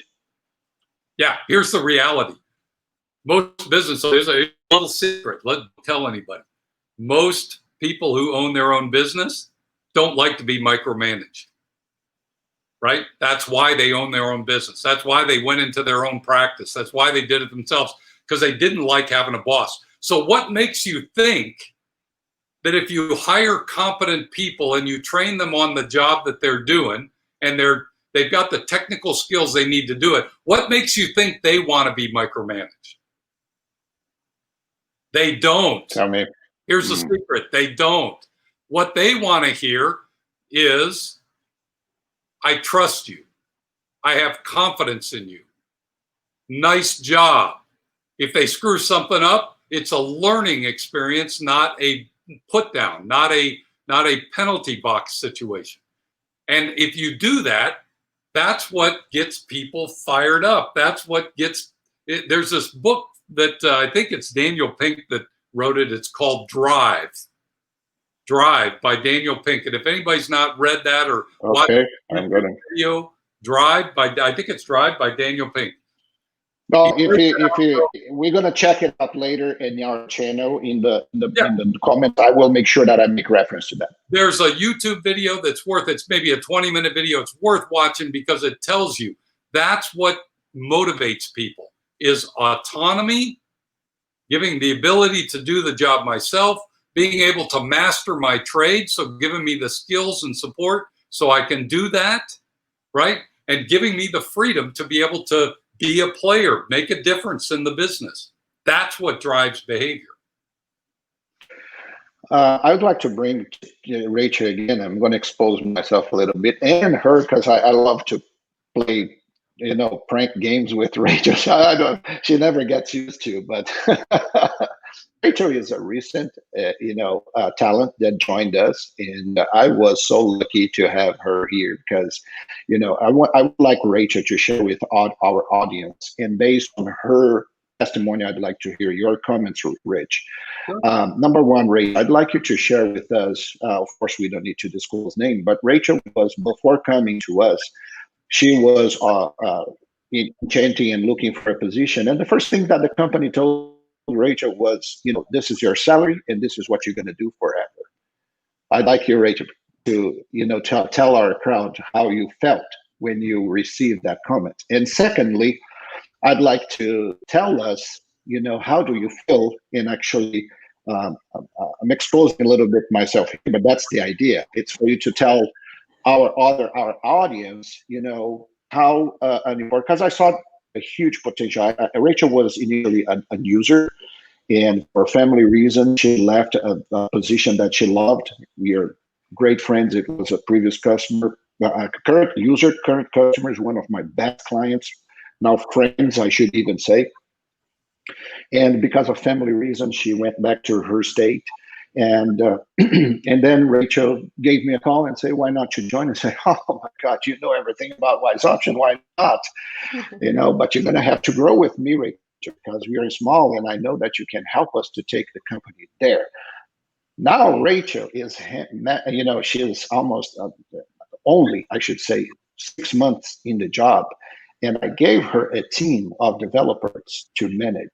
Yeah, here's the reality. Most businesses, there's a little secret, don't tell anybody. Most people who own their own business don't like to be micromanaged, right? That's why they own their own business. That's why they went into their own practice. That's why they did it themselves, because they didn't like having a boss. So what makes you think that if you hire competent people and you train them on the job that they're doing and they've got the technical skills they need to do it, what makes you think they want to be micromanaged? They don't. Tell me. Here's the secret. They don't. What they want to hear is, I trust you. I have confidence in you. Nice job. If they screw something up, it's a learning experience, not a put down, not a penalty box situation. And if you do that, that's what gets people fired up. That's what gets it. There's this book that I think it's Daniel Pink that wrote it. It's called Drive by Daniel Pink. And if anybody's not read that or watched the video, I think it's Drive by Daniel Pink. Well, we're gonna check it out later in our channel in the comments. I will make sure that I make reference to that. There's a YouTube video it's maybe a 20-minute video. It's worth watching because it tells you that's what motivates people is autonomy, giving the ability to do the job myself, being able to master my trade, so giving me the skills and support so I can do that, right? And giving me the freedom to be able to be a player, make a difference in the business. That's what drives behavior. I would like to bring Rachel again. I'm going to expose myself a little bit and her because I love to play, prank games with Rachel. She never gets used to, but Rachel is a recent, talent that joined us, and I was so lucky to have her here because, I would like Rachel to share with our audience, and based on her testimony, I'd like to hear your comments, Rich. Number one, Rachel, I'd like you to share with us. Of course, we don't need to disclose name, but Rachel was before coming to us. She was enchanting and looking for a position, and the first thing that the company told Rachel was, this is your salary and this is what you're going to do forever. I'd like you, Rachel, to, tell our crowd how you felt when you received that comment. And secondly, I'd like to tell us, how do you feel in actually, I'm exposing a little bit myself here, but that's the idea. It's for you to tell our audience, how, because I saw a huge potential. Rachel was initially a user, and for family reasons, she left a position that she loved. We are great friends. It was a previous customer, current customer is one of my best clients, now friends, I should even say. And because of family reasons, she went back to her state. And and then Rachel gave me a call and said, why not you join? And say, oh my God, you know everything about Wise Option. Why not? But you're going to have to grow with me, Rachel, because we are small and I know that you can help us to take the company there. Now Rachel is, she is almost only, I should say, 6 months in the job. And I gave her a team of developers to manage.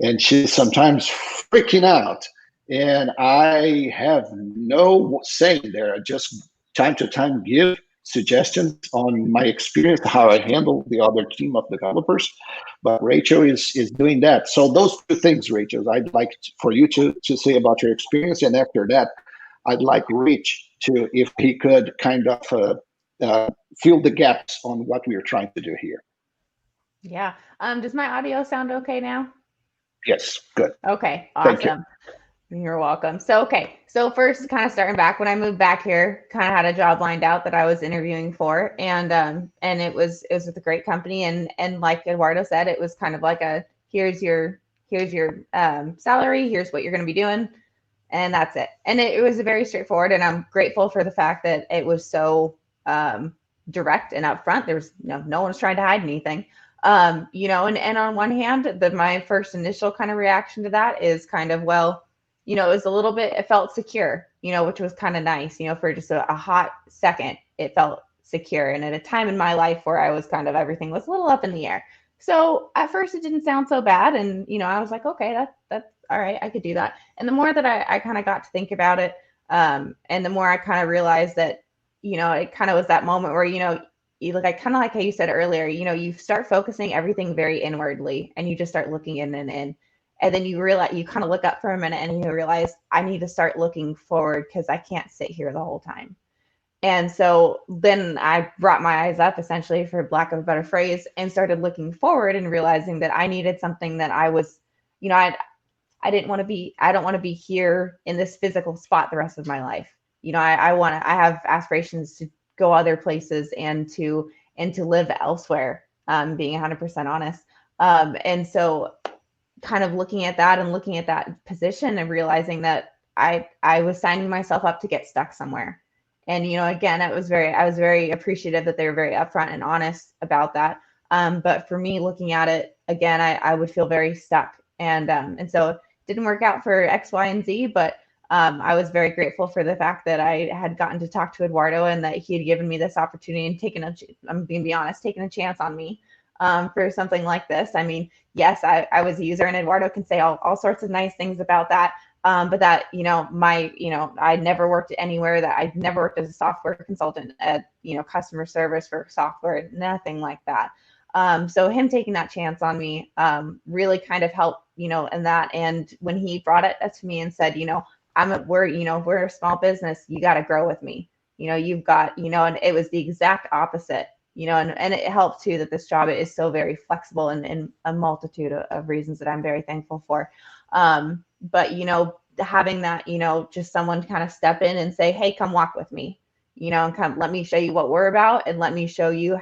And she's sometimes freaking out. And I have no say there. I just time to time give suggestions on my experience, how I handle the other team of developers. But Rachel is doing that. So those two things, Rachel, I'd like for you to say about your experience. And after that, I'd like Rich to, if he could kind of fill the gaps on what we are trying to do here. Yeah. Does my audio sound okay now? Yes. Good. Okay. Awesome. You're welcome. So first, kind of starting back, when I moved back here, kind of had a job lined out that I was interviewing for, and it was with a great company, and like Eduardo said, it was kind of like a here's your salary, here's what you're going to be doing, and that's it. And it was very straightforward, and I'm grateful for the fact that it was so direct and upfront. There was no one was trying to hide anything. And on one hand, my first initial kind of reaction to that is kind of, it was a little bit, it felt secure, which was kind of nice, for just a hot second, it felt secure. And at a time in my life where I was kind of, everything was a little up in the air. So at first it didn't sound so bad. And, I was like, okay, that's all right. I could do that. And the more that I kind of got to think about it, and the more I kind of realized that, it kind of was that moment where, like kind of like how you said earlier, you start focusing everything very inwardly, and you just start looking in. And then you realize, you kind of look up for a minute and you realize, I need to start looking forward because I can't sit here the whole time. And so then I brought my eyes up, essentially, for lack of a better phrase, and started looking forward and realizing that I needed something that I was, I I don't want to be here in this physical spot the rest of my life. I have aspirations to go other places and to live elsewhere, being 100% honest. And so kind of looking at that position and realizing that I was signing myself up to get stuck somewhere. And, again, I was very appreciative that they were very upfront and honest about that. But for me, looking at it again, I would feel very stuck. And so it didn't work out for X, Y, and Z, but I was very grateful for the fact that I had gotten to talk to Eduardo and that he had given me this opportunity and I'm going to be honest, taken a chance on me for something like this. I mean, yes, I was a user, and Eduardo can say all sorts of nice things about that. But that, I never worked anywhere I'd never worked as a software consultant at, customer service for software, nothing like that. So him taking that chance on me really kind of helped, in that. And when he brought it to me and said, we're a small business, you got to grow with me. You've got, and it was the exact opposite, and it helped too that this job is so very flexible and a multitude of reasons that I'm very thankful for. But, having that, just someone kind of step in and say, hey, come walk with me, and come, let me show you what we're about and let me show you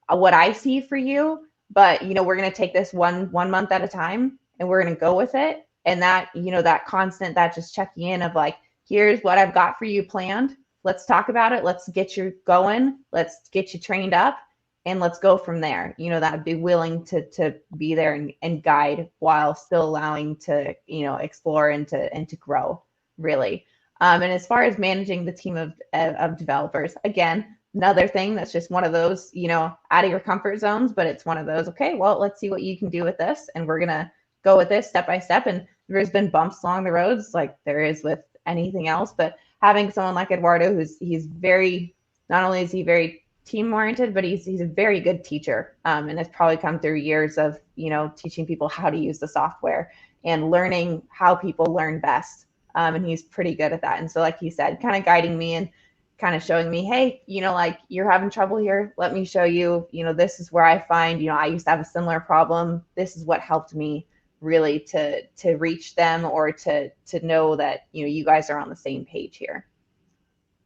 what I see for you. But, we're going to take this one month at a time and we're going to go with it. And that, that constant, that just checking in of like, here's what I've got for you planned. Let's talk about it. Let's get you going. Let's get you trained up. And let's go from there. That would be willing to be there and guide while still allowing to, explore and to grow, really. And as far as managing the team of developers, again, another thing that's just one of those, out of your comfort zones, but it's one of those, okay, well, let's see what you can do with this. And we're going to go with this step by step. And there's been bumps along the roads like there is with anything else, but having someone like Eduardo, not only is he very team oriented, but he's a very good teacher. And it's probably come through years of, teaching people how to use the software and learning how people learn best. And he's pretty good at that. And so, like he said, kind of guiding me and kind of showing me, hey, like you're having trouble here. Let me show you, this is where I find, I used to have a similar problem. This is what helped me really to reach them or to know that, you guys are on the same page here.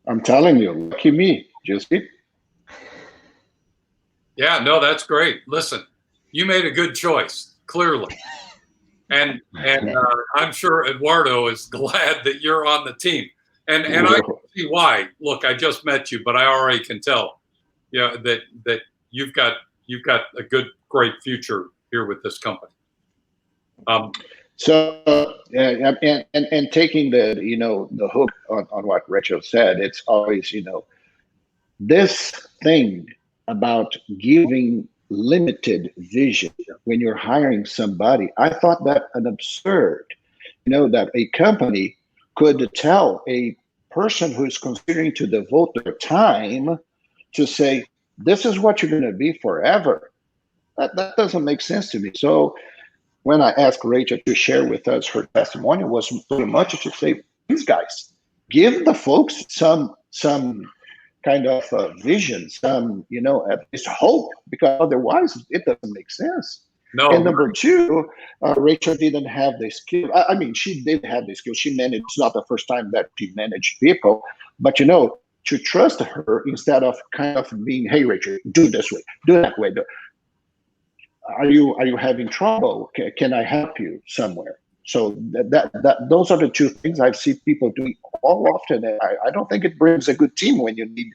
I'm telling you, lucky me, Jesse. Yeah, no, that's great. Listen, you made a good choice, clearly. And I'm sure Eduardo is glad that you're on the team. And I can see why. Look, I just met you, but I already can tell, that you've got a great future here with this company. So and taking the hook on what Rachel said, it's always, this thing about giving limited vision when you're hiring somebody. I thought that an absurd, that a company could tell a person who's considering to devote their time to say, this is what you're going to be forever. That doesn't make sense to me. So when I asked Rachel to share with us her testimony, was pretty much to say, these guys, give the folks some kind of vision, some, at least hope, because otherwise it doesn't make sense. No. And number two, Rachel didn't have the skill. I mean, she did have the skill. She managed, it's not the first time that she managed people, but, to trust her instead of kind of being, hey, Rachel, do this way, do that way. Are you having trouble? Can I help you somewhere? So those are the two things I see people doing all often. And I don't think it brings a good team when you need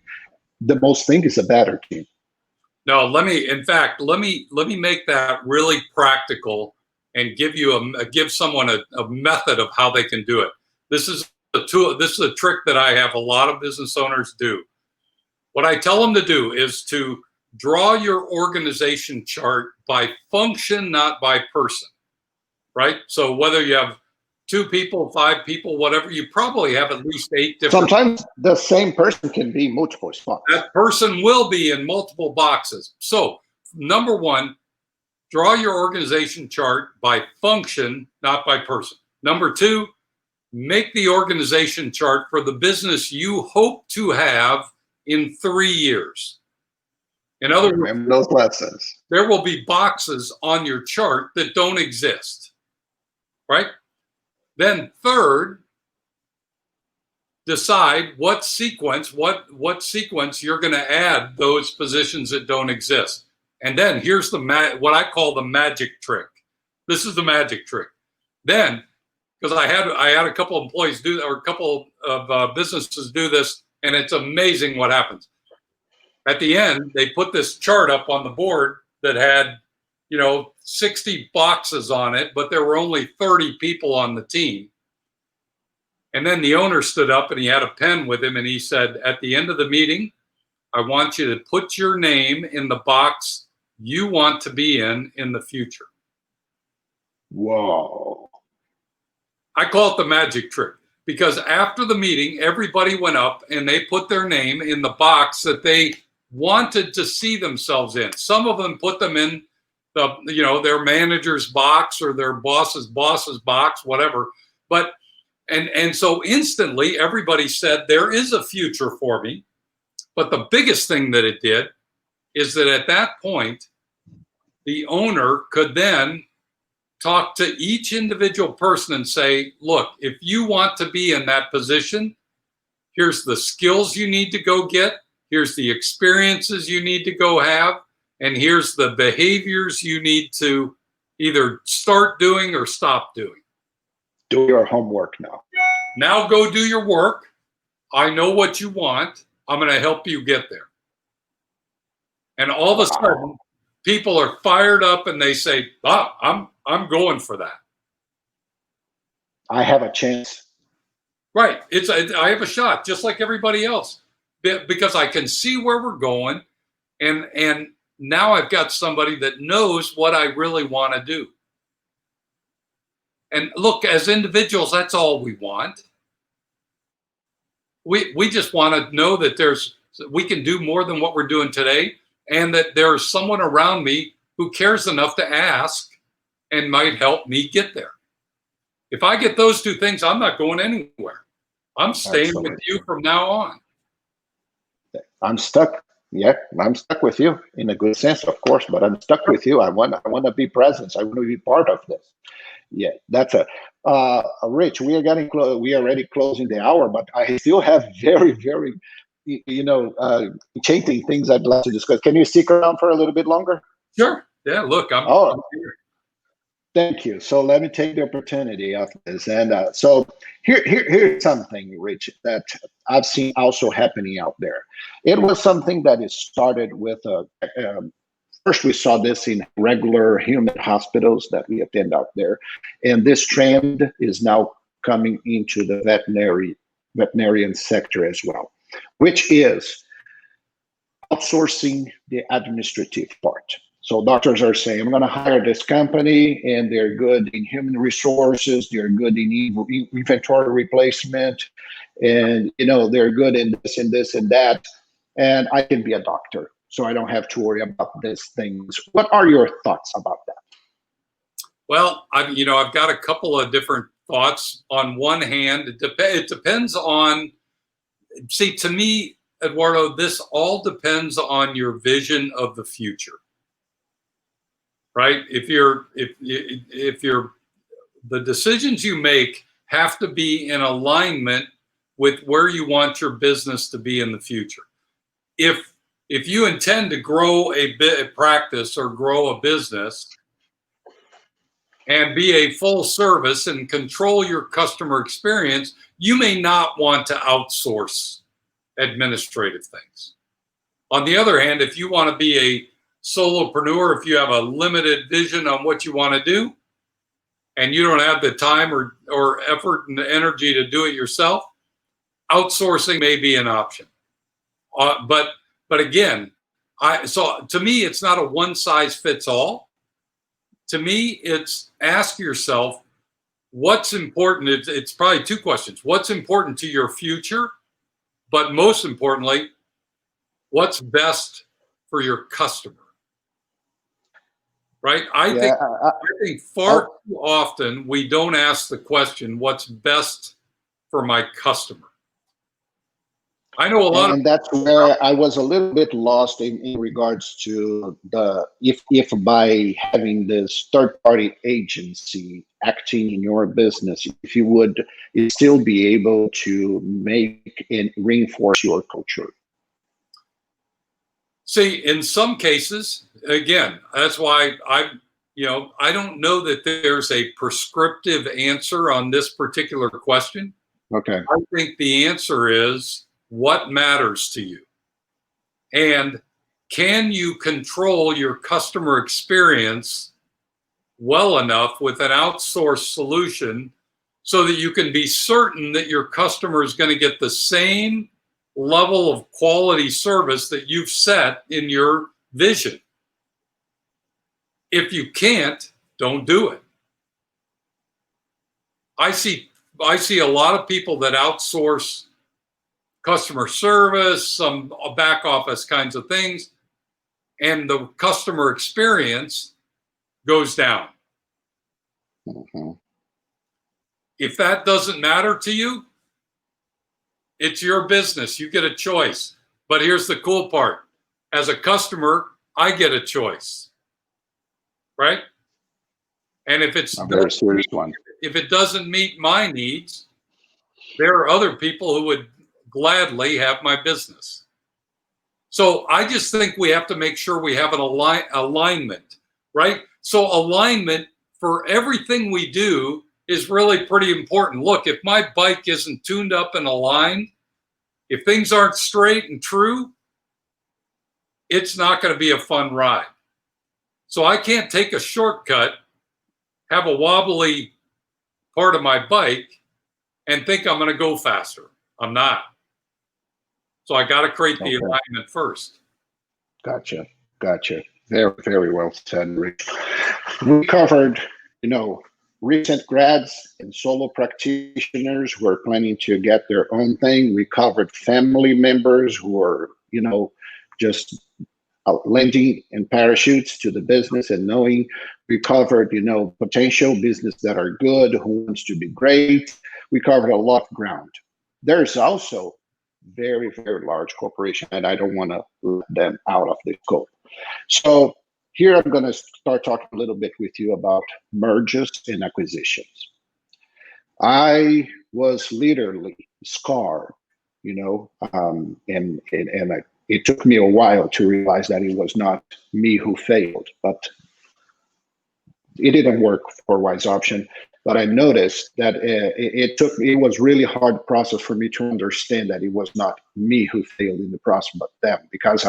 the most thing is a better team. No, let me make that really practical and give someone a method of how they can do it. This is a trick that I have a lot of business owners do. What I tell them to do is to draw your organization chart by function, not by person, right? So whether you have 2 people, 5 people, whatever, you probably have at least 8 different. Sometimes the same person can be multiple spots. That person will be in multiple boxes. So number 1, draw your organization chart by function, not by person. Number 2, make the organization chart for the business you hope to have in 3 years. In other words, remember those lessons. There will be boxes on your chart that don't exist, right? Then third, decide what sequence you're going to add those positions that don't exist. And then here's what I call the magic trick. This is the magic trick. Then, because I had a couple of employees do, or a couple of businesses do this, and it's amazing what happens. At the end, they put this chart up on the board that had, 60 boxes on it, but there were only 30 people on the team. And then the owner stood up and he had a pen with him and he said, at the end of the meeting, I want you to put your name in the box you want to be in the future. Whoa. I call it the magic trick, because after the meeting, everybody went up and they put their name in the box that they wanted to see themselves in. Some of them put them in their manager's box or their boss's box, whatever. But and so instantly everybody said, there is a future for me. But the biggest thing that it did is that at that point, the owner could then talk to each individual person and say, look, if you want to be in that position, here's the skills you need to go get. Here's the experiences you need to go have. And here's the behaviors you need to either start doing or stop doing. Do your homework now. Now go do your work. I know what you want. I'm going to help you get there. And all of a sudden, people are fired up and they say, I'm going for that. I have a chance. Right. I have a shot, just like everybody else, because I can see where we're going. And now I've got somebody that knows what I really want to do. And look, as individuals, that's all we want. We just want to know that we can do more than what we're doing today, and that there's someone around me who cares enough to ask and might help me get there. If I get those two things, I'm not going anywhere. I'm staying with you from now on. I'm stuck. Yeah, I'm stuck with you in a good sense, of course, but I'm stuck with you. I want to be present. I want to be part of this. Yeah, that's Rich, we are getting close. We are already closing the hour, but I still have very, very, changing things I'd like to discuss. Can you stick around for a little bit longer? Sure. Yeah, look, I'm here. Thank you. So let me take the opportunity of this. And so here's something, Rich, that I've seen also happening out there. It was something that is started with first, we saw this in regular human hospitals that we attend out there. And this trend is now coming into the veterinarian sector as well, which is outsourcing the administrative part. So doctors are saying, I'm going to hire this company and they're good in human resources, they're good in inventory replacement, and they're good in this and this and that. And I can be a doctor, so I don't have to worry about these things. What are your thoughts about that? Well, I've got a couple of different thoughts. On one hand, it depends on, to me, Eduardo, this all depends on your vision of the future, right? If the decisions you make have to be in alignment with where you want your business to be in the future. If you intend to grow a practice or grow a business and be a full service and control your customer experience, you may not want to outsource administrative things. On the other hand, if you want to be a solopreneur, if you have a limited vision on what you want to do and you don't have the time or effort and energy to do it yourself, outsourcing may be an option. But again, so to me, it's not a one size fits all. To me, it's ask yourself what's important. It's probably two questions. What's important to your future? But most importantly, what's best for your customer? Right? I think far too often we don't ask the question, what's best for my customer? I know a lot of And that's where I was a little bit lost in regards to the if by having this third party agency acting in your business, if you would still be able to make and reinforce your culture. See, in some cases, again, that's why I don't know that there's a prescriptive answer on this particular question. Okay. I think the answer is what matters to you. And can you control your customer experience well enough with an outsourced solution so that you can be certain that your customer is going to get the same level of quality service that you've set in your vision? If you can't, don't do it. I see a lot of people that outsource customer service, some back office kinds of things, and the customer experience goes down. Mm-hmm. If that doesn't matter to you, it's your business. You get a choice. But here's the cool part. As a customer, I get a choice. Right? And if it's A very serious one. If it doesn't meet my needs, there are other people who would gladly have my business. So I just think we have to make sure we have an alignment, right? So alignment for everything we do is really pretty important. Look, if my bike isn't tuned up and aligned, if things aren't straight and true, it's not going to be a fun ride. So I can't take a shortcut, have a wobbly part of my bike, and think I'm going to go faster. I'm not. So I got to create the alignment first. Gotcha. Very, very well said, Rich. We covered, recent grads and solo practitioners who are planning to get their own thing. We covered family members who are, just lending and parachutes to the business and knowing. We covered, potential business that are good, who wants to be great. We covered a lot of ground. There's also very, very large corporation, and I don't want to let them out of the scope. So here I'm going to start talking a little bit with you about mergers and acquisitions. I was literally scarred, and it took me a while to realize that it was not me who failed, but it didn't work for Wise Option. But I noticed that it was really hard process for me to understand that it was not me who failed in the process, but them. Because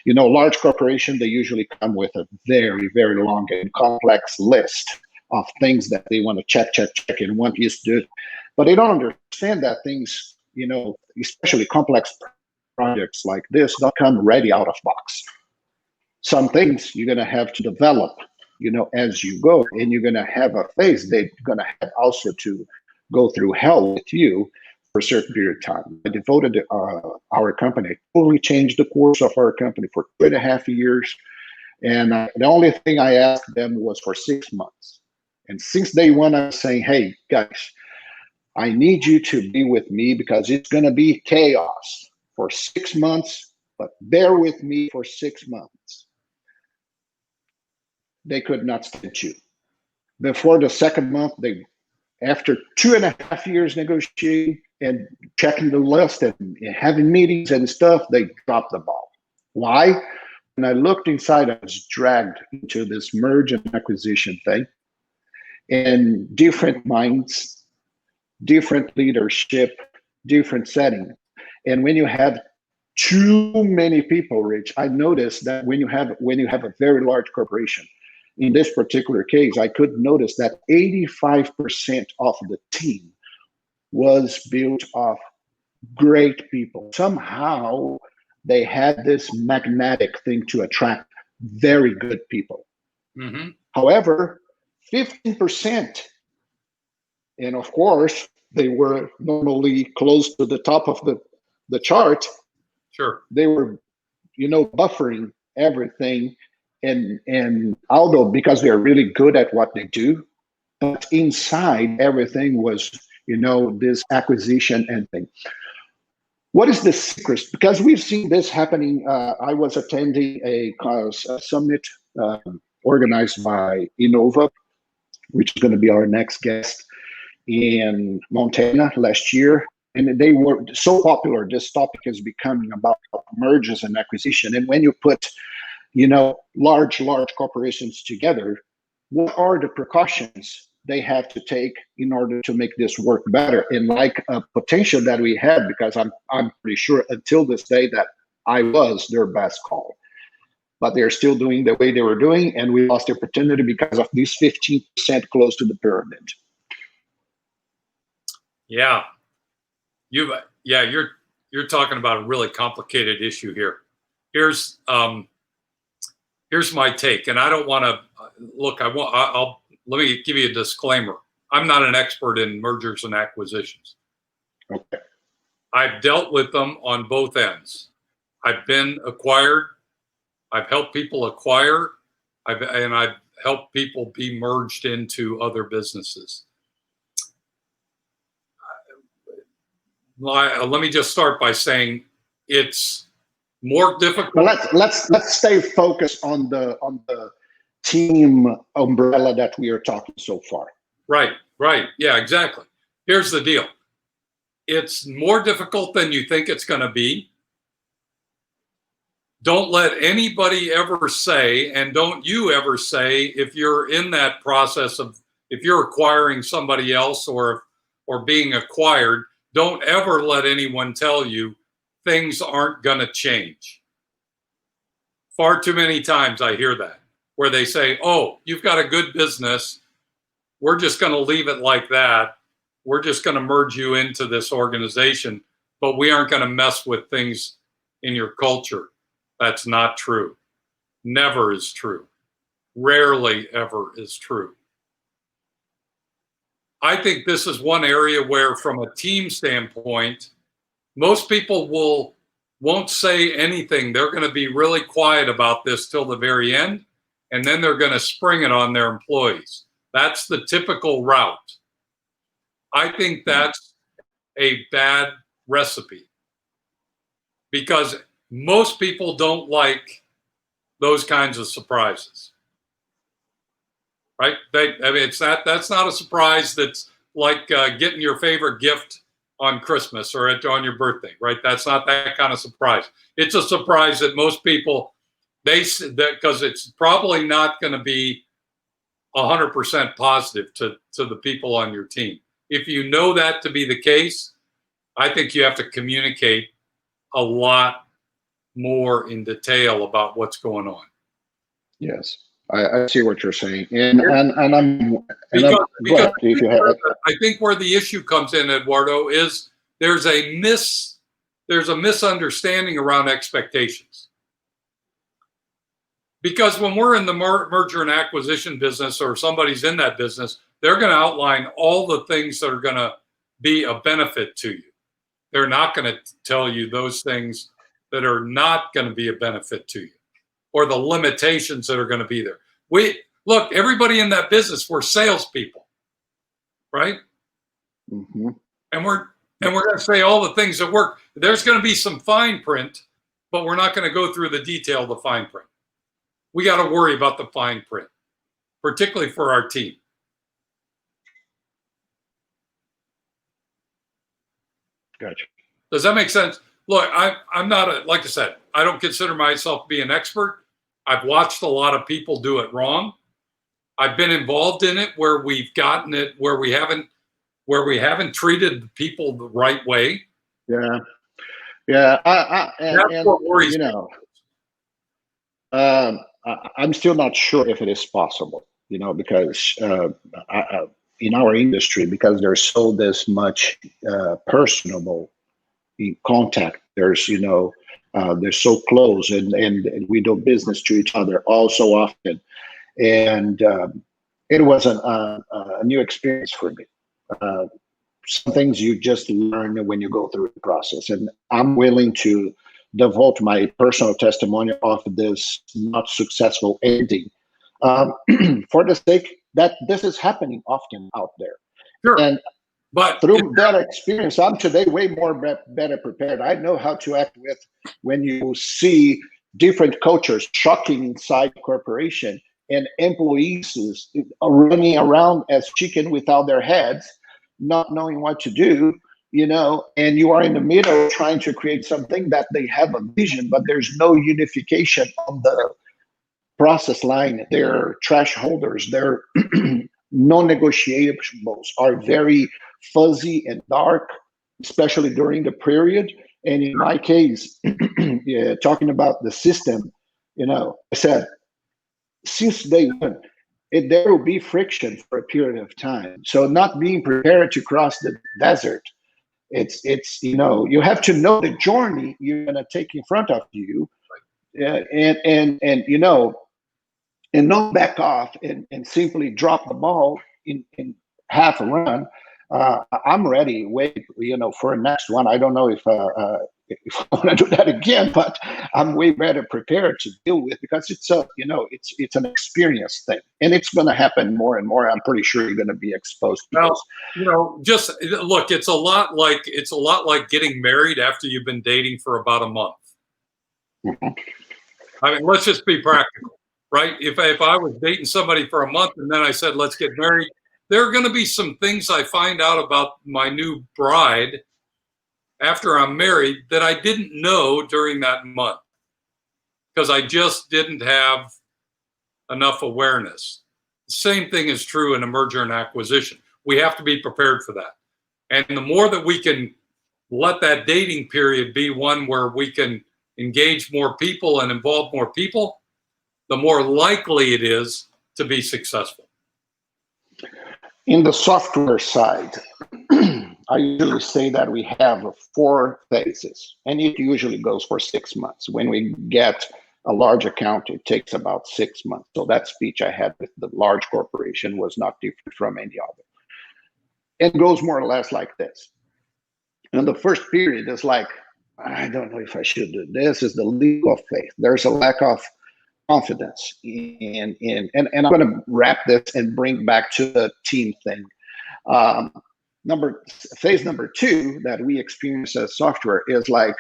large corporations, they usually come with a very, very long and complex list of things that they want to check, and want you to do. But they don't understand that things, especially complex projects like this, don't come ready out of box. Some things you're going to have to develop, as you go, and you're going to have a phase they're going to have also to go through hell with you for a certain period of time. I devoted our company, totally changed the course of our company for 2.5 years. And the only thing I asked them was for 6 months. And since day one, I'm saying, hey, guys, I need you to be with me because it's going to be chaos for 6 months, but bear with me for 6 months. They could not stand you. Before the second month, after 2.5 years negotiating and checking the list and having meetings and stuff, they dropped the ball. Why? When I looked inside, I was dragged into this merge and acquisition thing, and different minds, different leadership, different settings. And when you have too many people, Rich, I noticed that when you have a very large corporation, in this particular case, I could notice that 85% of the team was built of great people. Somehow they had this magnetic thing to attract very good people. Mm-hmm. However, 15%, and of course, they were normally close to the top of the chart. Sure. They were, buffering everything. And although because they're really good at what they do, but inside everything was, this acquisition and thing. What is the secret? Because we've seen this happening. I was attending a summit organized by Innova, which is going to be our next guest, in Montana last year. And they were so popular. This topic is becoming about mergers and acquisition. And when you put, large corporations together, what are the precautions they have to take in order to make this work better? And like a potential that we had, because I'm pretty sure until this day that I was their best call, but they're still doing the way they were doing, and we lost the opportunity because of this 15% close to the pyramid. Yeah, you're talking about a really complicated issue here. Here's my take, and I don't want to look. Let me give you a disclaimer. I'm not an expert in mergers and acquisitions. Okay. I've dealt with them on both ends. I've been acquired. I've helped people acquire. I've helped people be merged into other businesses. Let me just start by saying it's more difficult. Well, let's stay focused on the team umbrella that we are talking so far. Right. Yeah, exactly. Here's the deal. It's more difficult than you think it's going to be. Don't let anybody ever say, and don't you ever say, if you're in that process of, if you're acquiring somebody else or being acquired, don't ever let anyone tell you things aren't going to change. Far too many times I hear that, where they say, oh, you've got a good business. We're just going to leave it like that. We're just going to merge you into this organization, but we aren't going to mess with things in your culture. That's not true. Never is true. Rarely ever is true. I think this is one area where, from a team standpoint, most people won't say anything. They're going to be really quiet about this till the very end, and then they're going to spring it on their employees. That's the typical route. I think that's a bad recipe, because most people don't like those kinds of surprises. Right? That's not a surprise. That's like getting your favorite gift on Christmas or on your birthday, right? That's not that kind of surprise. It's a surprise that most people, because it's probably not going to be 100% positive to the people on your team. If you know that to be the case, I think you have to communicate a lot more in detail about what's going on. Yes. I see what you're saying, and I think where the issue comes in, Eduardo, is there's a misunderstanding around expectations. Because when we're in the merger and acquisition business, or somebody's in that business, they're going to outline all the things that are going to be a benefit to you. They're not going to tell you those things that are not going to be a benefit to you, or the limitations that are going to be there. Look, everybody in that business, we're salespeople, right? Mm-hmm. And we're going to say all the things that work. There's going to be some fine print, but we're not going to go through the detail of the fine print. We got to worry about the fine print, particularly for our team. Gotcha. Does that make sense? Look, I'm not like I said, I don't consider myself to be an expert. I've watched a lot of people do it wrong. I've been involved in it where we've gotten it where we haven't treated the people the right way. Yeah. That's what worries me. I'm still not sure if it is possible, because in our industry, because there's so this much personable contact, there's they're so close, and we do business to each other all so often, and it was a new experience for me. Some things you just learn when you go through the process, and I'm willing to devote my personal testimony of this not successful ending for the sake that this is happening often out there. Sure. And But through that experience, I'm today way more better prepared. I know how to act with when you see different cultures shocking inside corporation and employees are running around as chicken without their heads, not knowing what to do, and you are in the middle trying to create something that they have a vision, but there's no unification on the process line. Their trash holders, their non-negotiables are very fuzzy and dark, especially during the period. And in my case, yeah, talking about the system, I said, since day one, there will be friction for a period of time. So not being prepared to cross the desert, it's you have to know the journey you're going to take in front of you, and not back off and simply drop the ball in half a run. I'm ready. Wait, for a next one. I don't know if I want to do that again, but I'm way better prepared to deal with, because it's it's an experience thing, and it's going to happen more and more. I'm pretty sure you're going to be exposed to well, this. just look. It's a lot like getting married after you've been dating for about a month. Mm-hmm. I mean, let's just be practical. Right? If I was dating somebody for a month and then I said, let's get married, there are going to be some things I find out about my new bride after I'm married that I didn't know during that month, because I just didn't have enough awareness. The same thing is true in a merger and acquisition. We have to be prepared for that. And the more that we can let that dating period be one where we can engage more people and involve more people, the more likely it is to be successful. In the software side, I usually say that we have 4 phases, and it usually goes for 6 months. When we get a large account, it takes about 6 months. So that speech I had with the large corporation was not different from any other. It goes more or less like this. And the first period is like, I don't know if I should do this. Is the leap of faith. There's a lack of confidence and I'm going to wrap this and bring back to the team thing. Phase number 2 that we experience as software is like,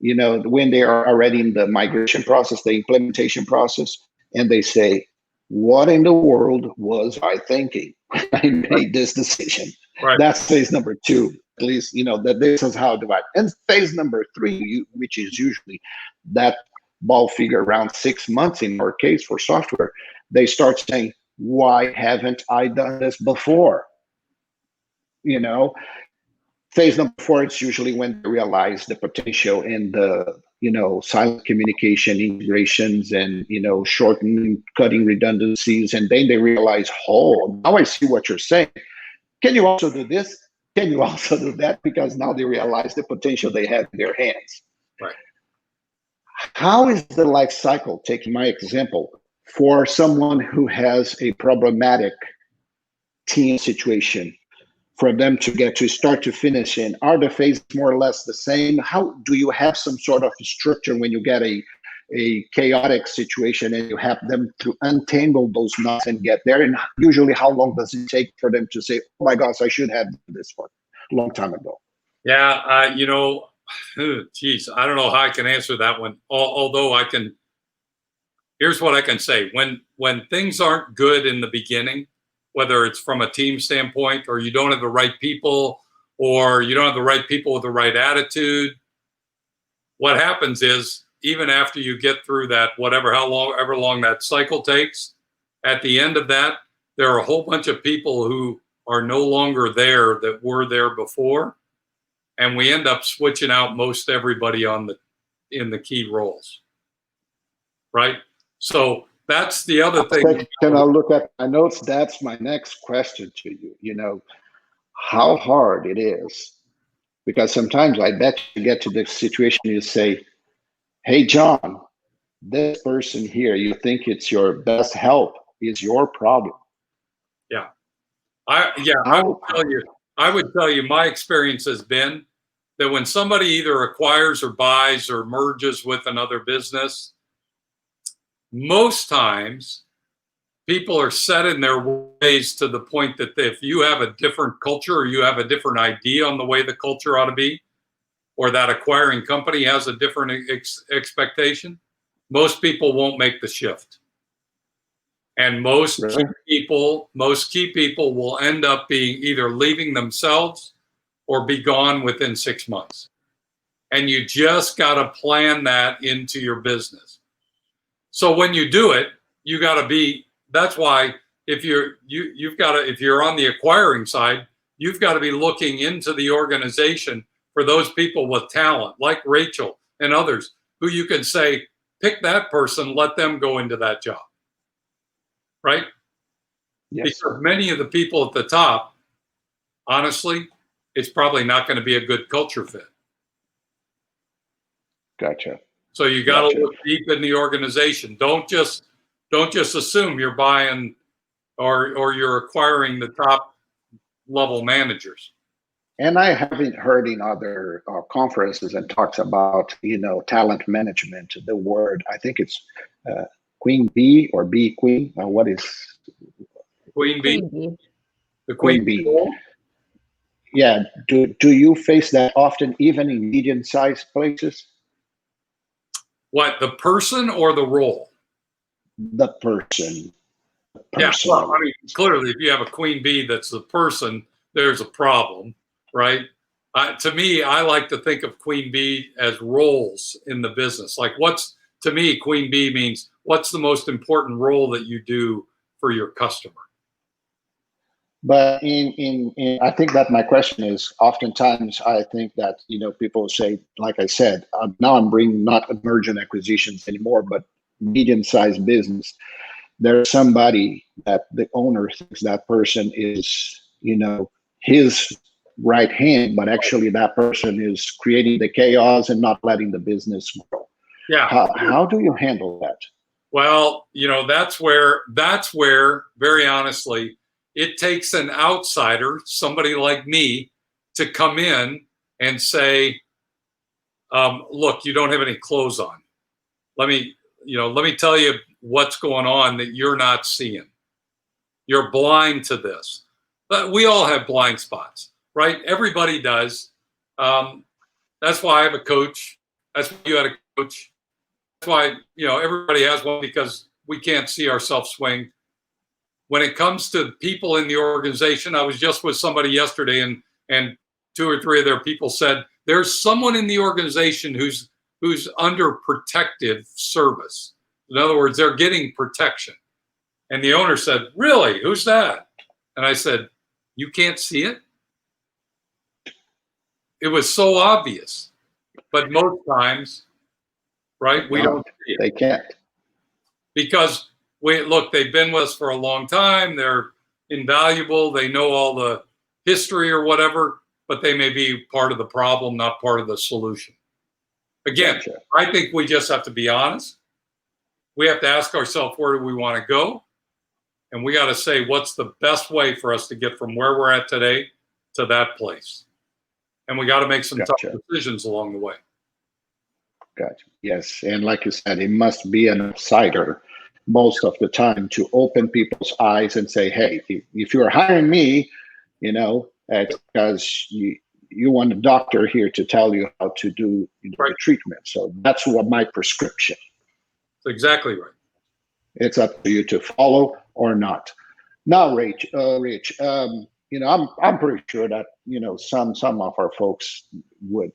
when they are already in the migration process, the implementation process, and they say, what in the world was I thinking when I made this decision? Right. That's phase number 2. At least, that this is how I divide. And phase number 3, which is usually that ball figure around 6 months in our case for software, they start saying, why haven't I done this before? Phase number 4, it's usually when they realize the potential in the silent communication integrations and shortening, cutting redundancies, and then they realize, oh, now I see what you're saying. Can you also do this? Can you also do that? Because now they realize the potential they have in their hands. Right. How is the life cycle, taking my example, for someone who has a problematic team situation, for them to get to start to finish in? Are the phases more or less the same? How do you have some sort of structure when you get a chaotic situation and you have them to untangle those knots and get there? And usually how long does it take for them to say, oh my gosh, I should have done this for a long time ago? Yeah, geez, I don't know how I can answer that one. Although here's what I can say. When things aren't good in the beginning, whether it's from a team standpoint, or you don't have the right people, or you don't have the right people with the right attitude, what happens is, even after you get through that, however long that cycle takes, at the end of that, there are a whole bunch of people who are no longer there that were there before. And we end up switching out most everybody in the key roles, right? So that's the other thing. Can I look at my notes? That's my next question to you. How hard it is, because sometimes I bet you get to the situation you say, hey, John, this person here, you think it's your best help, is your problem. Yeah. I would tell you my experience has been that when somebody either acquires or buys or merges with another business, most times people are set in their ways to the point that if you have a different culture or you have a different idea on the way the culture ought to be, or that acquiring company has a different expectation, most people won't make the shift. And most key people will end up being either leaving themselves or be gone within 6 months. And you just got to plan that into your business. So when you do it, you got to be, that's why if if you're on the acquiring side, you've got to be looking into the organization for those people with talent, like Rachel and others, who you can say, pick that person, let them go into that job. Right? Yes. Because many of the people at the top, honestly, it's probably not going to be a good culture fit. Gotcha. So you got to look deep in the organization. Don't just assume you're buying or you're acquiring the top level managers. And I haven't heard in other conferences and talks about, talent management, the word, I think it's queen bee or bee queen. What is queen bee? Queen bee. The queen bee. bee. Yeah. Do you face that often, even in medium-sized places? What, the person or the role? The person. Yeah, well, I mean, clearly, if you have a queen bee that's the person, there's a problem, right? To me, I like to think of queen bee as roles in the business. Like, to me, queen bee means what's the most important role that you do for your customer? But I think that my question is, oftentimes I think that, people say, like I said, now I'm bringing not emergent acquisitions anymore, but medium-sized business. There's somebody that the owner thinks that person is, his right hand, but actually that person is creating the chaos and not letting the business grow. Yeah. How do you handle that? Well, that's where, very honestly, it takes an outsider, somebody like me, to come in and say, look, you don't have any clothes on. Let me tell you what's going on that you're not seeing. You're blind to this. But we all have blind spots, right? Everybody does. That's why I have a coach. That's why you had a coach. That's why, everybody has one, because we can't see ourselves swing. When it comes to people in the organization, I was just with somebody yesterday, and 2 or 3 of their people said, there's someone in the organization who's under protective service. In other words, they're getting protection. And the owner said, really? Who's that? And I said, you can't see it? It was so obvious. But most times, right, we don't see it. They can't. Because they've been with us for a long time. They're invaluable. They know all the history or whatever, but they may be part of the problem, not part of the solution. Again, Gotcha. I think we just have to be honest. We have to ask ourselves, where do we want to go? And we got to say, what's the best way for us to get from where we're at today to that place? And we got to make some tough decisions along the way. Gotcha. Yes. And like you said, it must be an outsider most of the time to open people's eyes and say, hey, if you're hiring me, it's because you want a doctor here to tell you how to do the treatment. So that's what my prescription. That's exactly right. It's up to you to follow or not. Now, Rach, I'm pretty sure that some of our folks would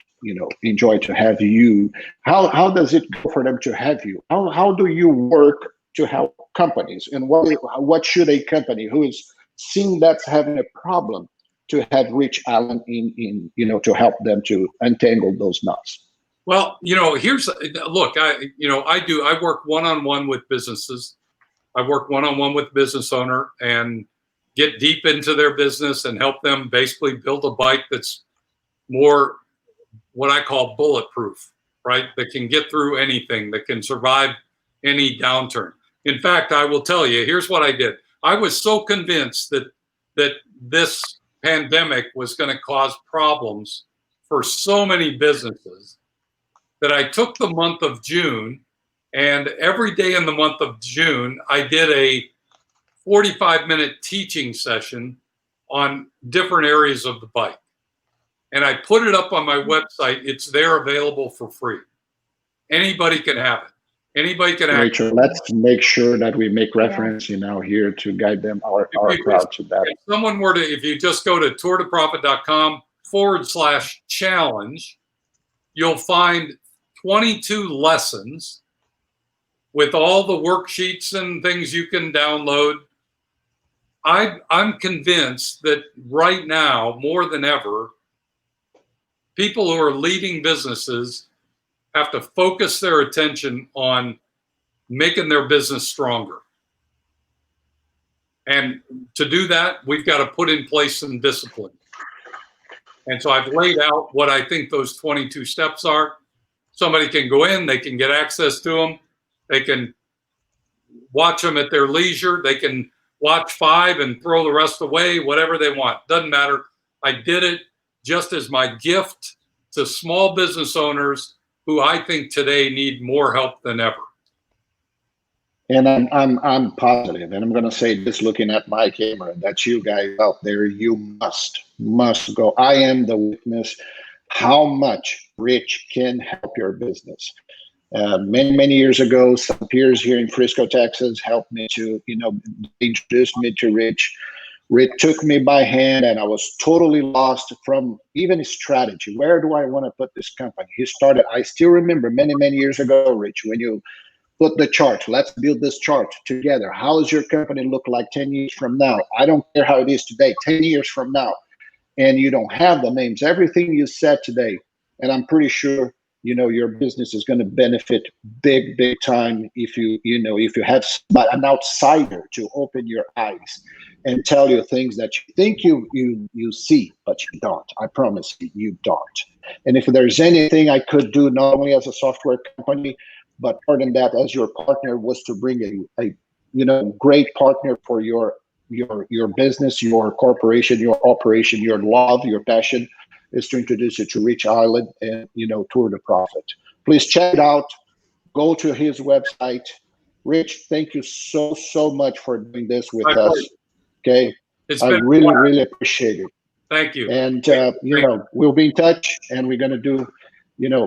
enjoy to have you. How does it go for them to have you? How do you work to help companies? And what should a company who is seeing that's having a problem to have Rich Allen in to help them to untangle those knots? Well, I work one-on-one with businesses. I work one-on-one with business owner and get deep into their business and help them basically build a bike that's more what I call bulletproof, right? That can get through anything, that can survive any downturn. In fact, I will tell you, here's what I did. I was so convinced that this pandemic was going to cause problems for so many businesses that I took the month of June, and every day in the month of June, I did 45-minute teaching session on different areas of the bike. And I put it up on my website. It's there available for free. Anybody can have it. Anybody can Rachel, let's make sure that we make reference, here to guide them, our crowd to that. If someone were to, if you just go to tourtoprofit.com/challenge, you'll find 22 lessons with all the worksheets and things you can download. I'm convinced that right now, more than ever, people who are leading businesses have to focus their attention on making their business stronger. And to do that, we've got to put in place some discipline. And so I've laid out what I think those 22 steps are. Somebody can go in, they can get access to them. They can watch them at their leisure. They can watch 5 and throw the rest away, whatever they want. Doesn't matter. I did it just as my gift to small business owners who I think today need more help than ever. And I'm positive, and I'm going to say this looking at my camera, that you guys out there, you must go. I am the witness how much Rich can help your business. Many years ago, some peers here in Frisco, Texas, helped me to, introduce me to Rich. Rich took me by hand, and I was totally lost from even his strategy. Where do I want to put this company? He started, I still remember many years ago, Rich, when you put the chart, let's build this chart together. How does your company look like 10 years from now? I don't care how it is today, 10 years from now. And you don't have the names, everything you said today. And I'm pretty sure, your business is going to benefit big time if if you have an outsider to open your eyes and tell you things that you think you see, but you don't. I promise you don't. And if there's anything I could do, not only as a software company, but more than that, as your partner, was to bring a great partner for your business, your corporation, your operation, your love, your passion, is to introduce you to Rich Island and Tour de Profit. Please check it out. Go to his website. Rich, thank you so much for doing this with us. Okay, I really appreciate it. Thank you. And we'll be in touch, and we're gonna do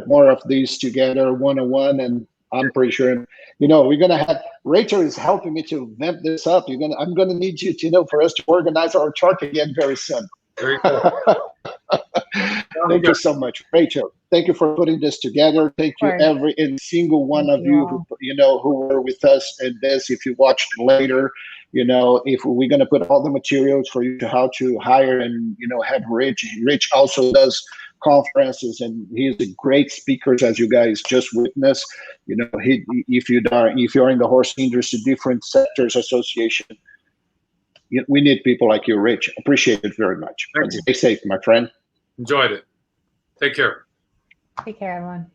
more of these together, one-on-one. And I'm pretty sure we're gonna have, Rachel is helping me to vamp this up. I'm gonna need you to for us to organize our chart again very soon. Very cool. Thank you so much, Rachel. Thank you for putting this together. Thank you, every single one of you who were with us in this. If you watched later, if we're going to put all the materials for you to how to hire and have Rich. Rich also does conferences, and he's a great speaker, as you guys just witnessed. If you're in the horse industry, different sectors association, we need people like you, Rich. Appreciate it very much. Stay safe, my friend. Enjoyed it. Take care. Take care, everyone.